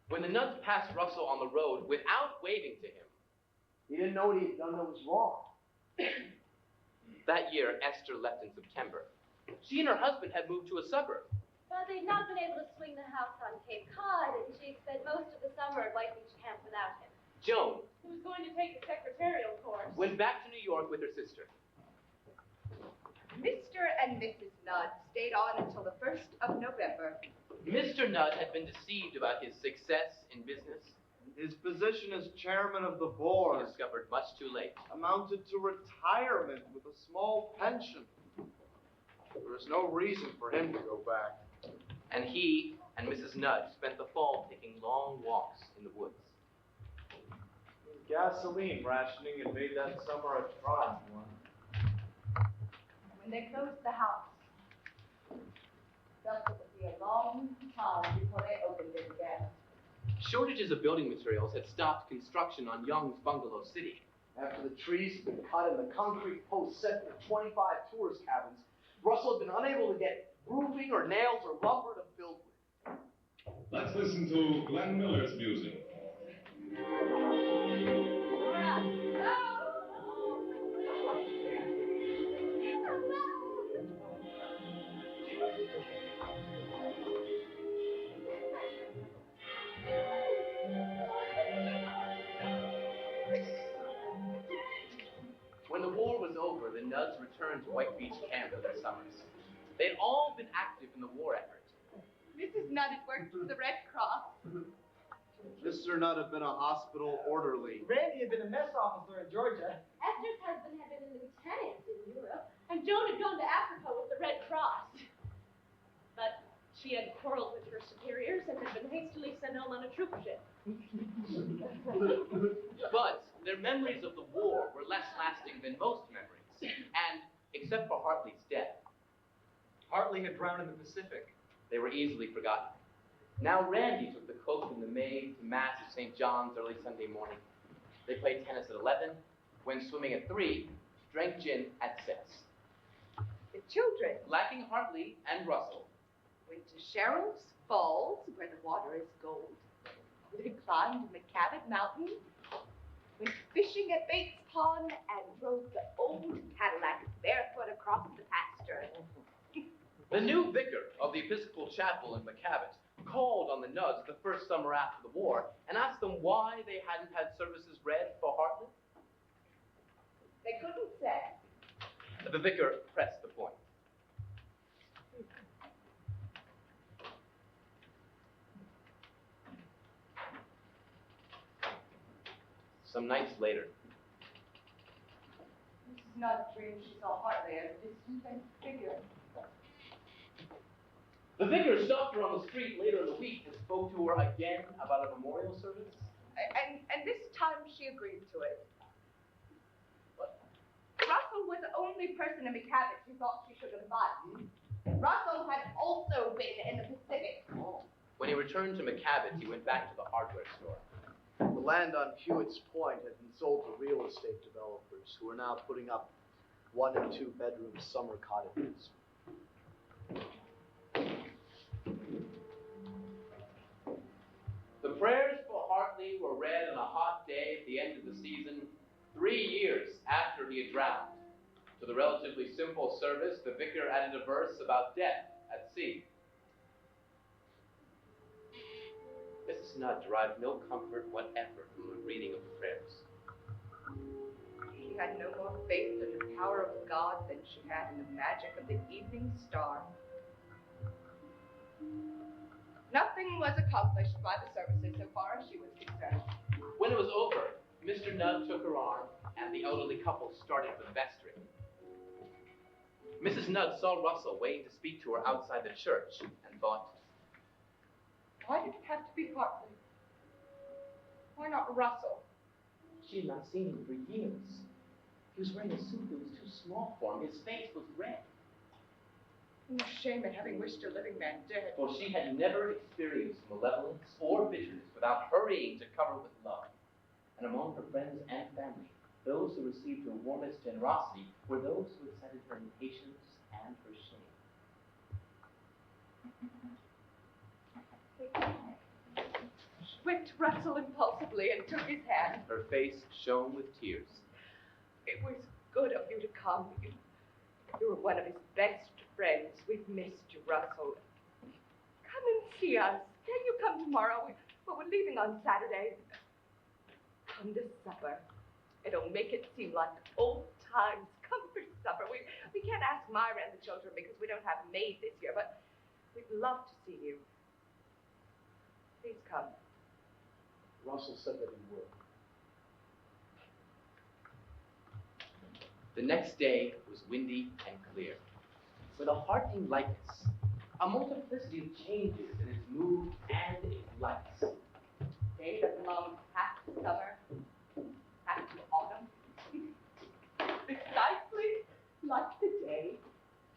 When the Nuds passed Russell on the road without waving to him, He didn't know what he had done that was wrong. that year Esther left in September. She and her husband had moved to a suburb. But they'd not been able to swing the house on Cape Cod, and she spent most of the summer at White Beach Camp without him. Joan, Who was going to take the secretarial course. went back to New York with her sister. Mr. and Mrs. Nudd stayed on until the 1st of November. Mr. Nudd had been deceived about his success in business. His position as chairman of the He board discovered much too late. amounted to retirement with a small pension. There was no reason for him to go back. And he and Mrs. Nudd spent the fall taking long walks in the woods. Gasoline rationing had made that summer a trying one. When they closed the house, felt it would be a long time before they opened it again. Shortages of building materials had stopped construction on Young's Bungalow City. After the trees had been cut and the concrete posts set for 25 tourist cabins, Russell had been unable to get roofing or nails or lumber to build with. Let's listen to Glenn Miller's music. When the war was over, the Nuds returned to White Beach Camp for their summers. They had all been active in the war effort. Mrs. Nudd had worked for the Red Cross. Mr. Nudd had been a hospital orderly. Randy had been a mess officer in Georgia. Esther's husband had been a lieutenant in Europe. And Joan had gone to Africa with the Red Cross. But she had quarreled with her superiors and had been hastily sent home on a troop ship. But their memories of the war were less lasting than most memories, and, except for Hartley's death, Hartley had drowned in the Pacific. they were easily forgotten. Now Randy took the cook and the maid to Mass at St. John's early Sunday morning. They played tennis at 11, went swimming at 3, drank gin at 6. The children Lacking Hartley and Russell, went to Cheryl's Falls, where the water is gold. They climbed McCavitt Mountain, went fishing at Bates Pond, and drove the old Cadillac barefoot across the pasture. the new vicar of the Episcopal Chapel in McCavitt called on the Nudds the first summer after the war and asked them why they hadn't had services read for Hartley. They couldn't say. The vicar pressed the point. Some nights later, This is not a dream. She saw Hartley as a distant faint figure. the vicar stopped her on the street later in the week and spoke to her again about a memorial service. And this time she agreed to it. Russell was the only person in McCavitt who thought she should invite. Russell had also been in the Pacific. When he returned to McCavitt, he went back to the hardware store. The land on Hewitt's Point had been sold to real estate developers who are now putting up 1 and 2 bedroom summer cottages. The prayers for Hartley were read on a hot day at the end of the season, 3 years after he had drowned. To the relatively simple service, the vicar added a verse about death at sea. Mrs. Nudd derived no comfort whatever from the reading of the prayers. She had no more faith in the power of God than she had in the magic of the evening star. Nothing was accomplished by the services so far as she was concerned. When it was over, Mr. Nudd took her arm, and the elderly couple started for the vestry. Mrs. Nudd saw Russell waiting to speak to her outside the church, and thought, Why did it have to be Hartley? Why not Russell? she had not seen him for years. He was wearing a suit that was too small for him. His face was red. No shame in having wished a living man dead. For she had never experienced malevolence or bitterness without hurrying to cover with love. And among her friends and family, those who received her warmest generosity were those who accepted her impatience and her shame. She went to Russell impulsively and took his hand. Her face shone with tears. It was good of you to come. You were one of his best friends. We've missed you, Russell. Come and see us. Can you come tomorrow? We're leaving on Saturday. Come to supper. It'll make it seem like old times. Come for supper. We can't ask Myra and the children because we don't have a maid this year, but we'd love to see you. Please come. Russell said that he would. The next day was windy and clear, with a heartening lightness, a multiplicity of changes in its mood and its lights. Day that belonged half to summer, half to autumn. Precisely like the day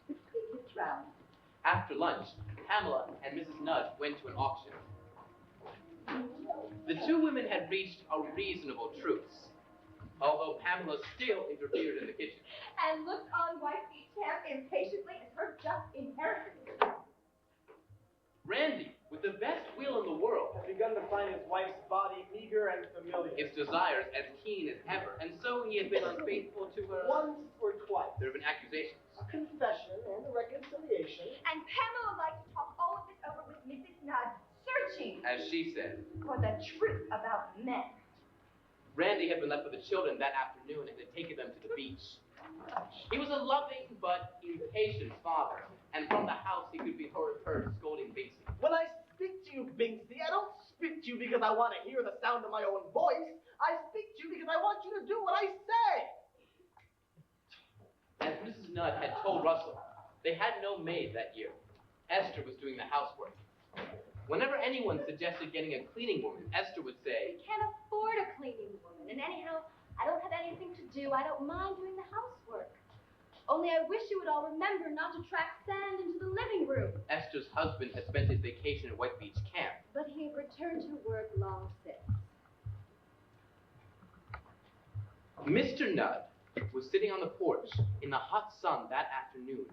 that we get drowned. After lunch, Pamela and Mrs. Nudd went to an auction. The two women had reached a reasonable truce, although Pamela still interfered in the kitchen. And looked on White Beach Ham impatiently as her just inheritance. Randy, with the best will in the world, Had begun to find his wife's body meager and familiar. its desires as keen as ever, and so he had been unfaithful to her. Once or twice. There have been accusations. A confession and a reconciliation. And Pamela liked to talk all of this over with Mrs. Nudd, searching As she said, for the truth about men. Randy had been left with the children that afternoon and had taken them to the beach. He was a loving but impatient father, and from the house he could be heard scolding Binksy. When I speak to you, Binksy, I don't speak to you because I want to hear the sound of my own voice. I speak to you because I want you to do what I say. As Mrs. Nudd had told Russell, they had no maid that year. Esther was doing the housework. Whenever anyone suggested getting a cleaning woman, Esther would say, I can't afford a cleaning woman, and anyhow, I don't have anything to do. I don't mind doing the housework. Only I wish you would all remember not to track sand into the living room. Esther's husband had spent his vacation at White Beach Camp. But he had returned to work long since. Mr. Nudd was sitting on the porch in the hot sun that afternoon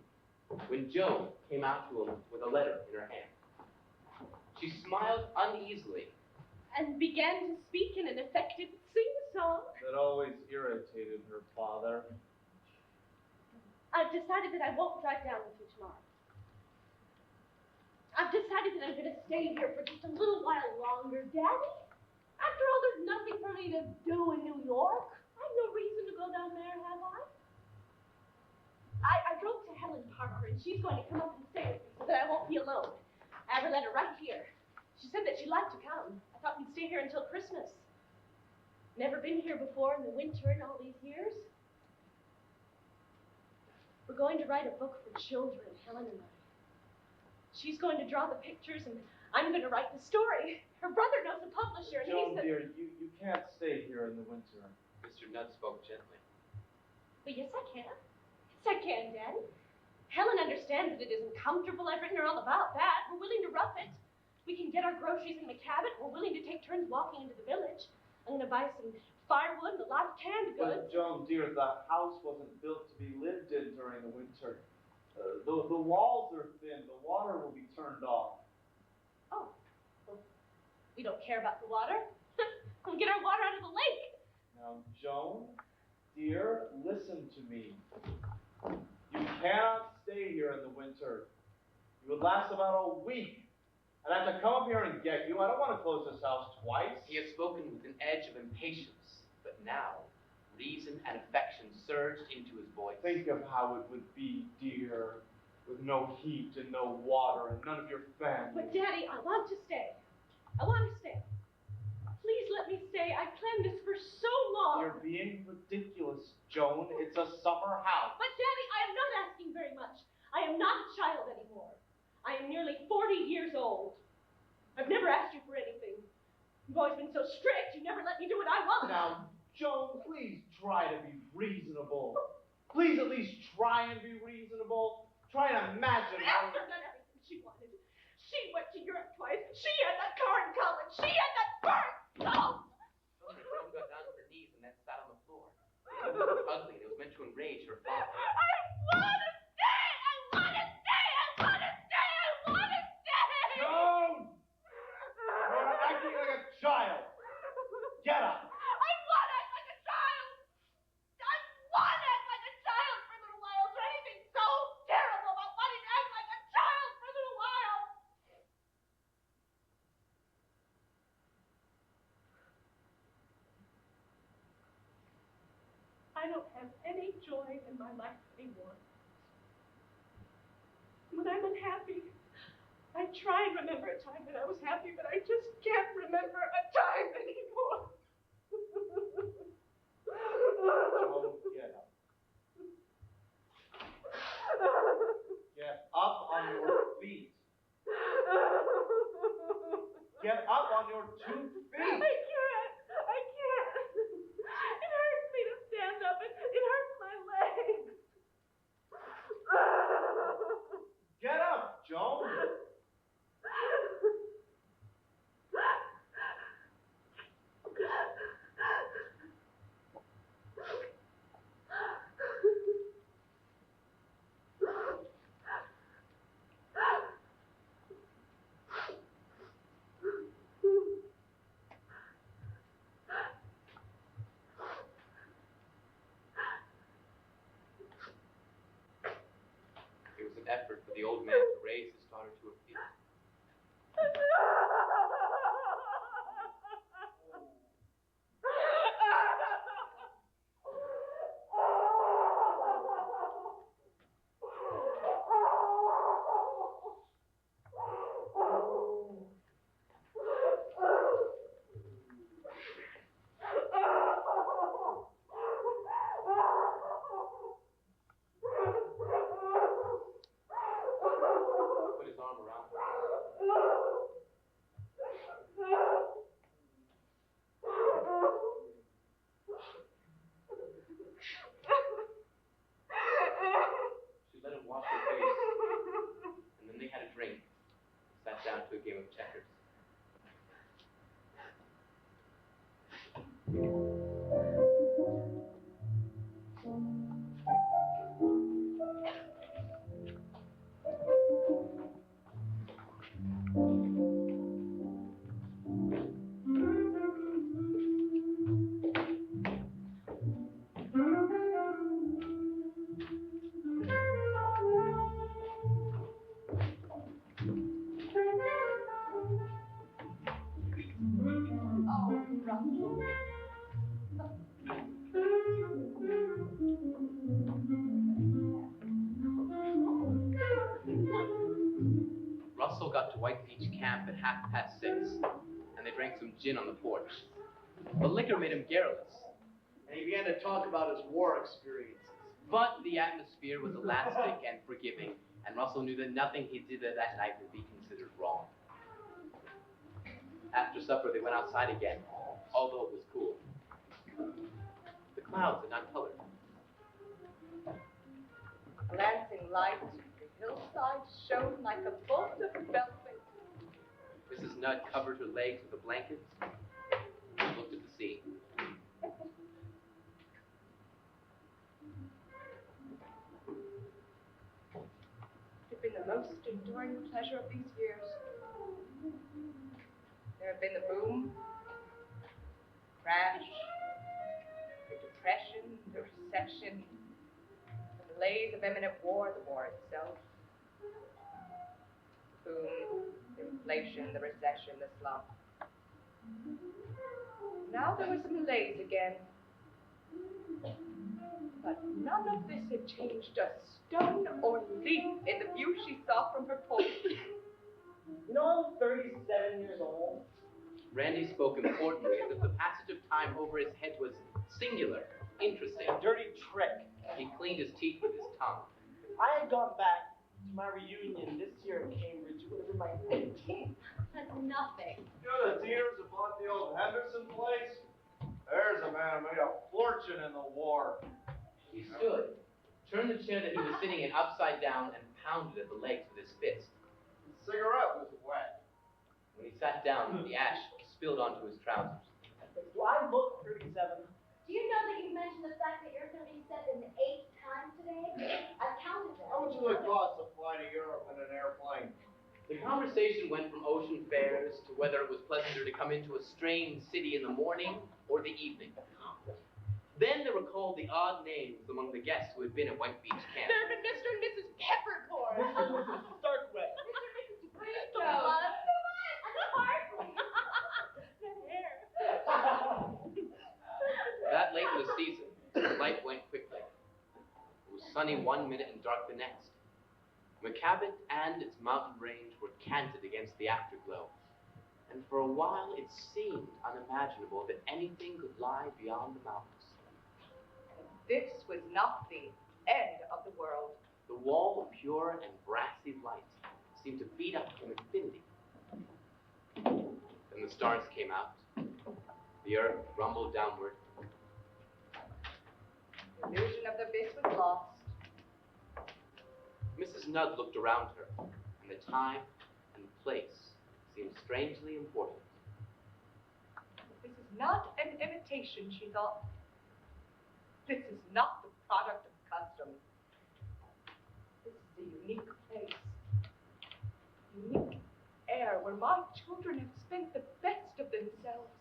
when Joan came out to him with a letter in her hand. She smiled uneasily And began to speak in an affected sing-song. That always irritated her father. I've decided that I won't drive down with you tomorrow. I've decided that I'm going to stay here for just a little while longer, Daddy. After all, there's nothing for me to do in New York. I have no reason to go down there, have I? I wrote to Helen Parker, and she's going to come up and stay with me so that I won't be alone. I have her letter right here. She said that she'd like to come. I thought we'd stay here until Christmas. Never been here before in the winter in all these years. We're going to write a book for children, Helen and I. She's going to draw the pictures, and I'm going to write the story. Her brother knows a publisher, and Joan, he said... dear, you can't stay here in the winter. Mr. Nudd spoke gently. But yes, I can. Yes, I can, Daddy. Helen understands that it isn't comfortable. I've written her all about that. We're willing to rough it. We can get our groceries in the cabin. We're willing to take turns walking into the village. I'm going to buy some firewood and a lot of canned goods. But Joan, dear, the house wasn't built to be lived in during the winter. The walls are thin. The water will be turned off. Oh, well, we don't care about the water. We'll get our water out of the lake. Now, Joan, dear, listen to me. You cannot stay here in the winter. You would last about a week. And I have to come up here and get you. I don't want to close this house twice. He had spoken with an edge of impatience, but now reason and affection surged into his voice. Think of how it would be, dear, with no heat and no water and none of your family. But, Daddy, I want to stay. I want to stay. Please let me stay. I've planned this for so long. You're being ridiculous, Joan. It's a summer house. But, Daddy, I am not asking very much. I am not a child anymore. I am nearly 40 years old. I've never asked you for anything. You've always been so strict. You never let me do what I want. Now, Joan, please try to be reasonable. Please at least try and be reasonable. Try and imagine how... Esther done everything she wanted. She went to Europe twice. She had that car in college. She had that bird. Oh! Suddenly, Joan got down on her knees and then sat on the floor. It was ugly, and it was meant to enrage her father. I want to stay! I want to stay! I want to stay! I want to stay! Joan! You're acting like a child. Get up. I want to act like a child! I want to act like a child for a little while. Is there anything so terrible about wanting to act like a child for a little while? I don't have any joy in my life anymore. When I'm unhappy, I try and remember a time when I was happy, but I just can't remember a time anymore. Joan, get up. Get up on your feet. Get up on your 2 feet. I can't. It hurts me to stand up. It hurts my legs. Get up, Joan. It was an effort for the old man to raise his daughter to her feet. Put his arm around her. her face. And then they had a drink, sat down to a game of checkers. Russell got to White Beach Camp at 6:30, and they drank some gin on the porch. The liquor made him garrulous, And he began to talk about his war experiences. but the atmosphere was elastic and forgiving, and Russell knew that nothing he did that night would be considered wrong. After supper, they went outside again, although it was cool. The clouds had not colored. Glancing light, the hillside shone like a bolt of velvet. Mrs. Nudd covered her legs with a blanket and looked at the sea. It had been the most enduring pleasure of these years. There had been the boom, crash, the depression, the recession, the malaise of imminent war, the war itself. The boom, the inflation, the recession, the slump. Now there was malaise again. But none of this had changed a stone or leaf in the view she saw from her porch. You know, I'm 37 years old. Randy spoke importantly as if the passage of time over his head was singular, interesting. A dirty trick. He cleaned his teeth with his tongue. I had gone back to my reunion this year in Cambridge. It would have been my 15th. That's nothing. You're the deers who bought the old Henderson place? There's a man who made a fortune in the war. He stood, turned the chair that he was sitting in upside down, and pounded at the legs with his fist. The cigarette was wet. When he sat down, the ash spilled onto his trousers. Do I look 37? Do you know that you mentioned the fact that you're going to be 8 times today? I've counted them. How much does it cost to fly to Europe in an airplane? The conversation went from ocean fares to whether it was pleasanter to come into a strange city in the morning or the evening. Then they recalled the odd names among the guests who had been at White Beach Camp. There have been Mr. and Mrs. Peppercorn. Starkway. Mr. and Mrs. Brito. The heart. The hair. That late in the season, the light went quickly. It was sunny one minute and dark the next. McCabot and its mountain range were canted against the afterglow, and for a while it seemed unimaginable that anything could lie beyond the mountains. This was not the end of the world. The wall of pure and brassy light seemed to beat up from infinity. Then the stars came out. The earth rumbled downward. The illusion of the abyss was lost. Mrs. Nudd looked around her, and the time and the place seemed strangely important. This is not an imitation, she thought. This is not the product of custom. This is a unique place. Unique air where my children have spent the best of themselves.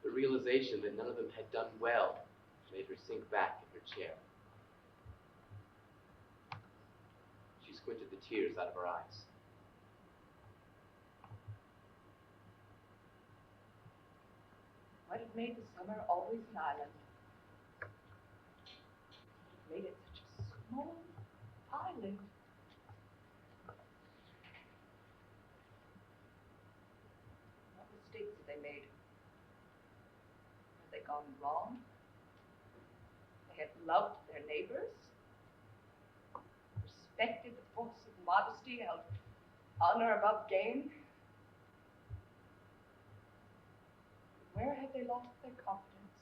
The realization that none of them had done well made her sink back in her chair. She squinted the tears out of her eyes. What had made the summer always an island? What made it such a small island? What mistakes had they made? Had they gone wrong? They had loved their neighbors, respected the force of modesty, held honor above gain. Where had they lost their confidence?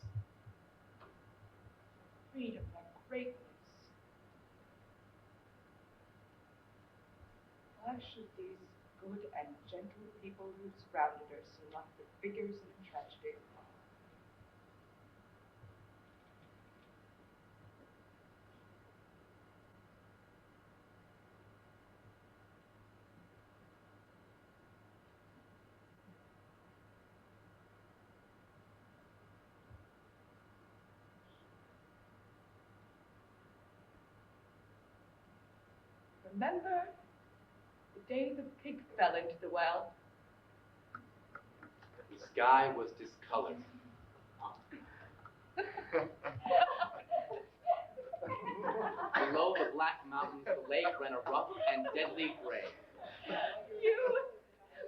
Their freedom, their greatness? Why should these good and gentle people who surrounded her select the figures in the tragedy? Remember the day the pig fell into the well? The sky was discolored. Below the black mountains, the lake ran a rough and deadly gray. You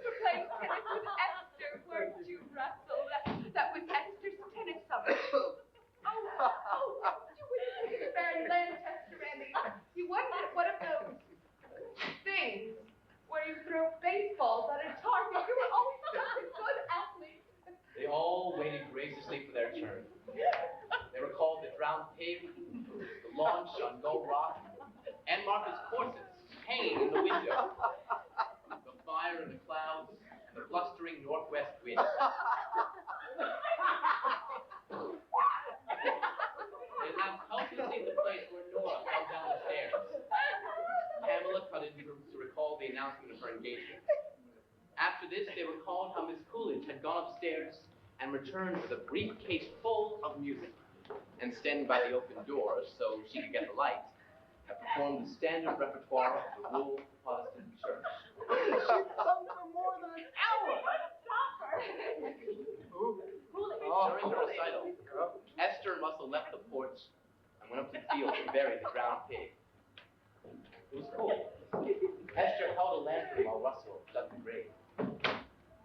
were playing tennis with Esther, weren't you, Russell? That was Esther's tennis summer. You wouldn't think of Mary Lanchester, Andy. You wouldn't. What of those things where you throw baseballs at a target? You were always such a good athlete. They all waited graciously for their turn. They were called the drowned pig, the launch on Gull Rock, and Martha's corsets hanging in the window, the fire in the clouds, and the blustering northwest wind. They laughed helplessly at the place where Nora fell down the stairs. Pamela cut in to recall the announcement of her engagement. After this, they recalled how Miss Coolidge had gone upstairs and returned with a briefcase full of music, and standing by the open door so she could get the light, had performed the standard repertoire of the rural Protestant church. She sung for more than an hour. During the recital, Esther and Russell left the porch and went up to the field to bury the drowned pig. It was cold. Esther held a lantern while Russell dug the grave.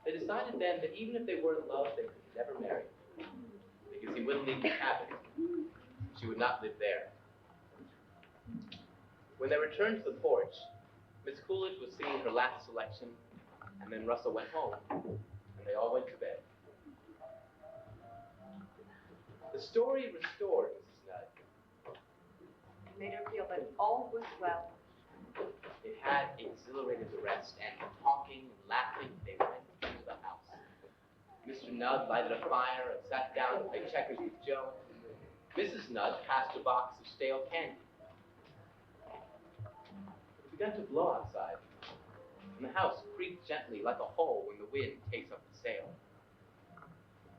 They decided then that even if they were in love, they could never marry, because he wouldn't leave the cabin. She would not live there. When they returned to the porch, Miss Coolidge was singing her last selection, and then Russell went home, and they all went to bed. The story restored Mrs. Nudd. It made her feel that all was well. It had exhilarated the rest, and talking and laughing, they went into the house. Mr. Nudd lighted a fire and sat down to play checkers with Joe. Mrs. Nudd passed a box of stale candy. It began to blow outside, and the house creaked gently like a hull when the wind takes up the sail.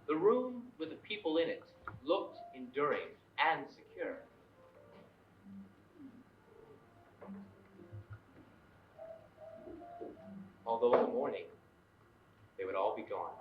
The room with the people in it looked enduring and secure. Although in the morning, they would all be gone.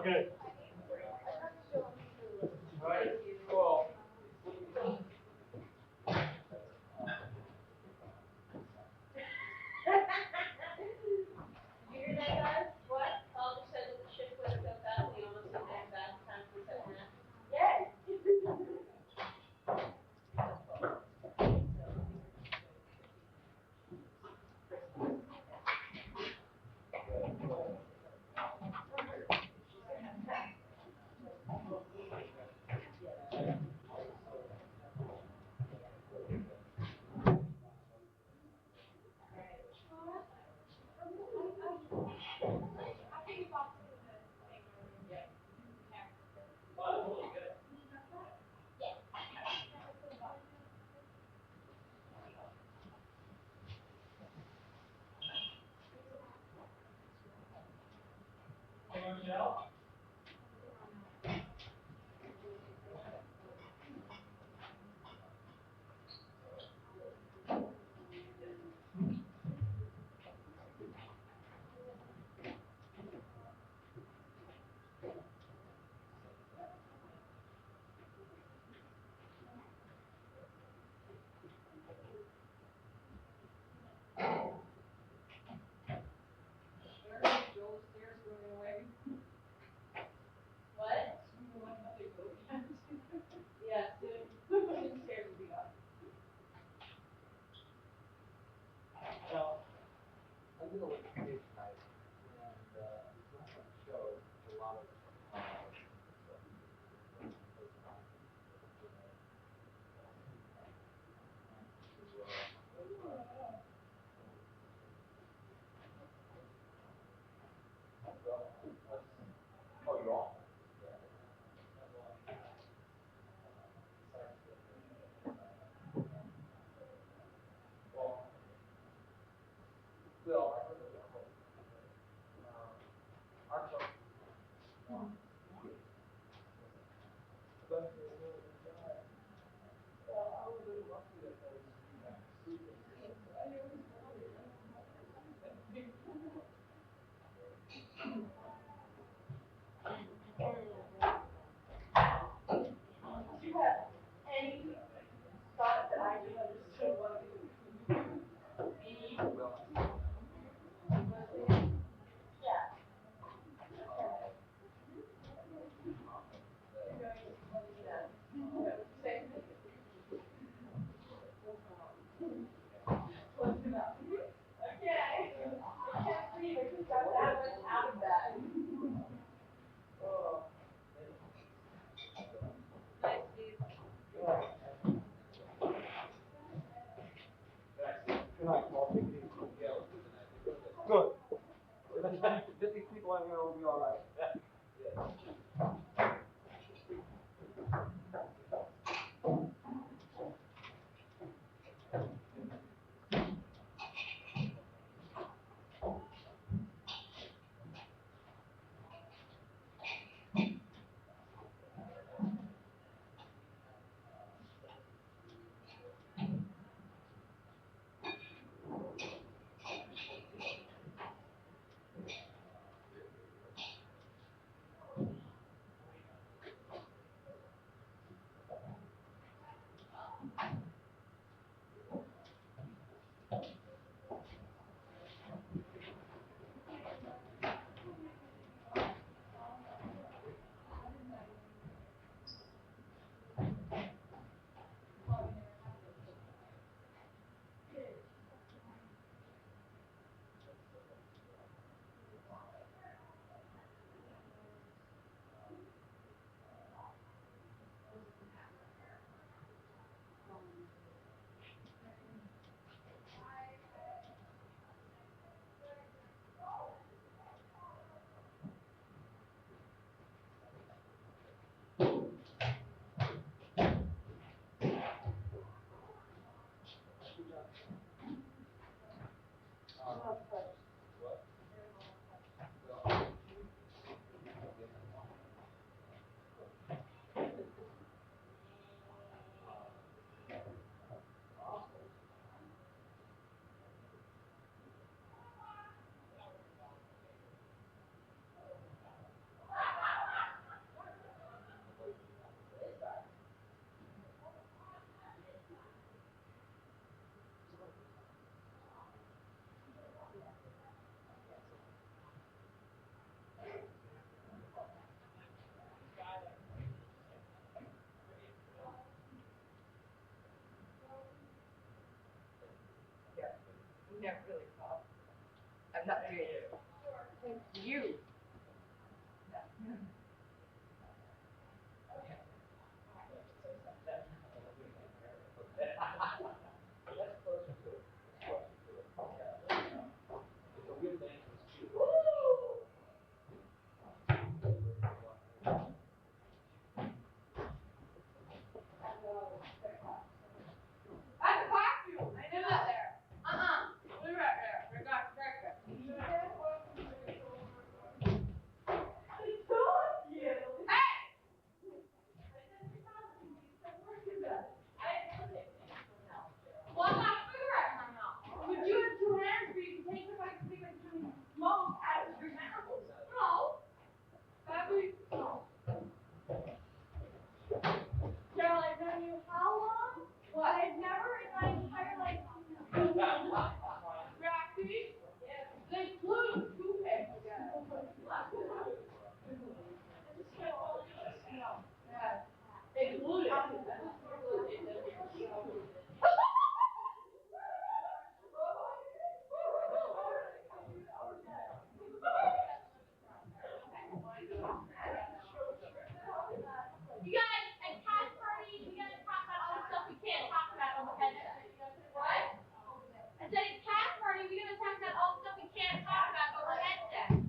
Okay. All right. Cool. You hear that, guys? What? Paul just said that the shift went so fast we almost didn't have back time for the second half. Yes. What? Yeah, soon. Stairs will be up. Well, I did a little stage tonight, and it's not going to show a lot of Oh, you're off? Well, I heard that our show. Do you have any thought that I can understand what it is? Me? Yeah. Close enough. Okay. I can't breathe. I just got that much out of that. Nice, Steve. Good night, Paul. Take it easy. Yeah, let's do the night. Good. Get these people out here, we'll be all right. No, really, Prof. I'm not doing it. Thank you. That's a costume. I knew that there. Leave it right there. We got breakfast. Hey! Well, I got a cigarette in my mouth. But you have two hands where you can take the fucking cigarette and smoke out of your mouth. No. Baby, no. Carol, I've known you how long? What? I've never in my entire life seen you. Rocky? They flew two eggs together. They flew it. You guys, at cat party, we gotta talk about all the stuff we can't talk about on the headset. What? I said at cat party, we gotta talk about all the stuff we can't talk about over headset.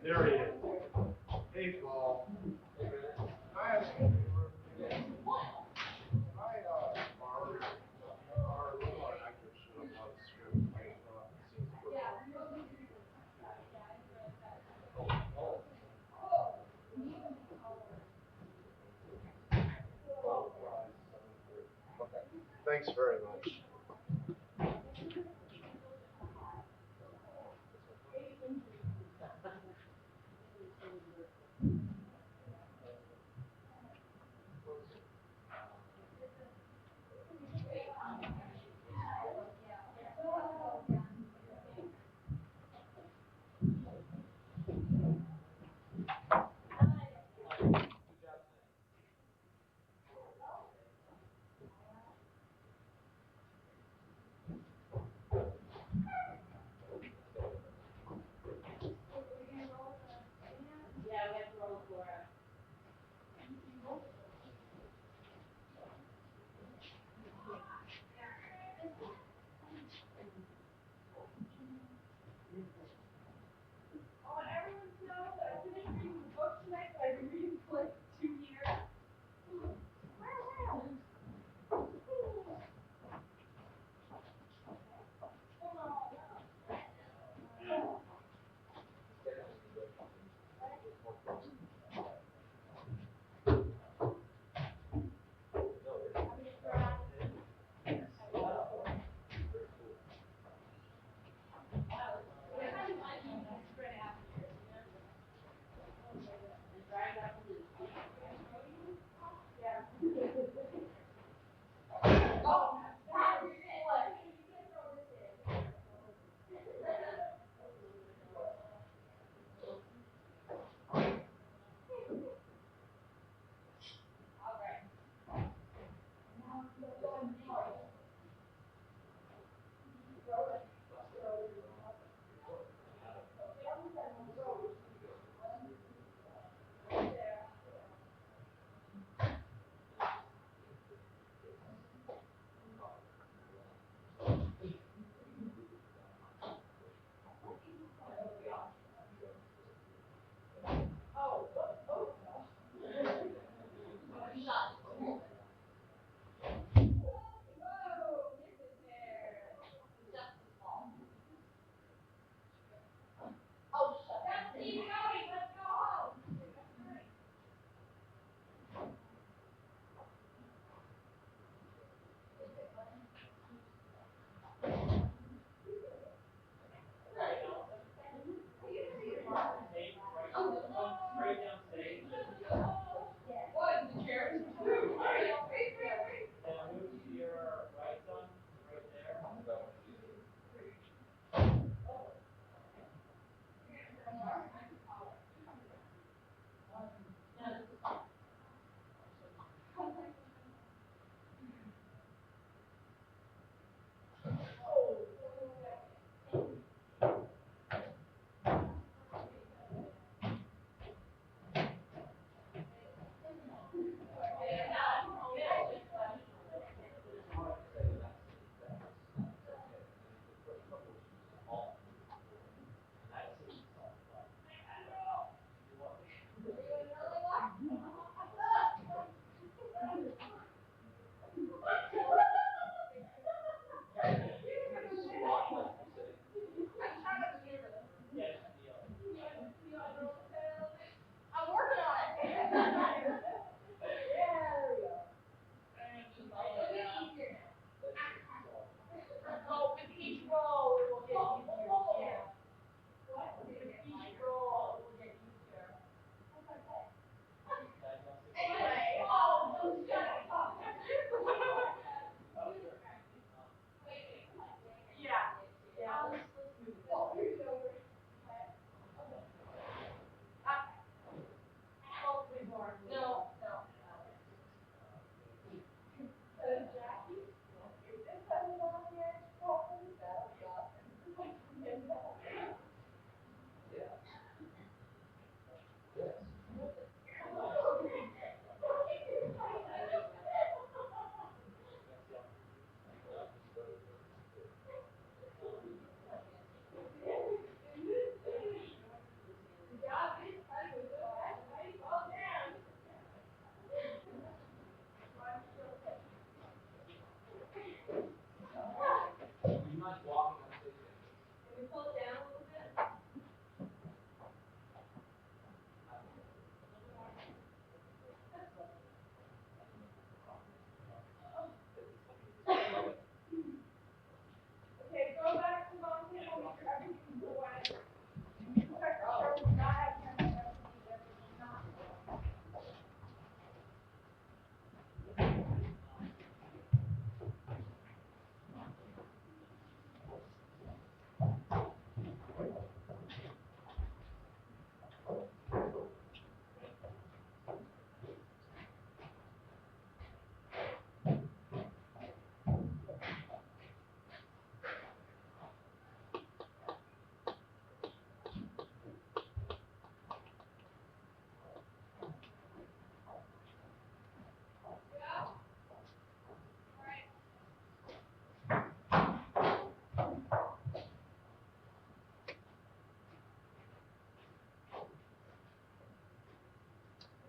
There he is. Hey, Paul. Can I ask you a favor? Can I borrow our little actor should have bought a script right from scenes Okay. Thanks very much.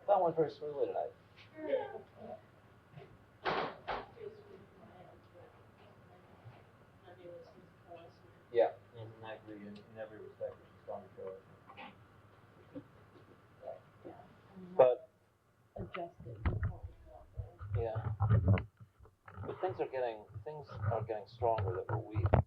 That went very smoothly tonight. Yeah. I agree. In every respect, she's strong to show it. But Adjusted. yeah. But things are getting stronger that were weak.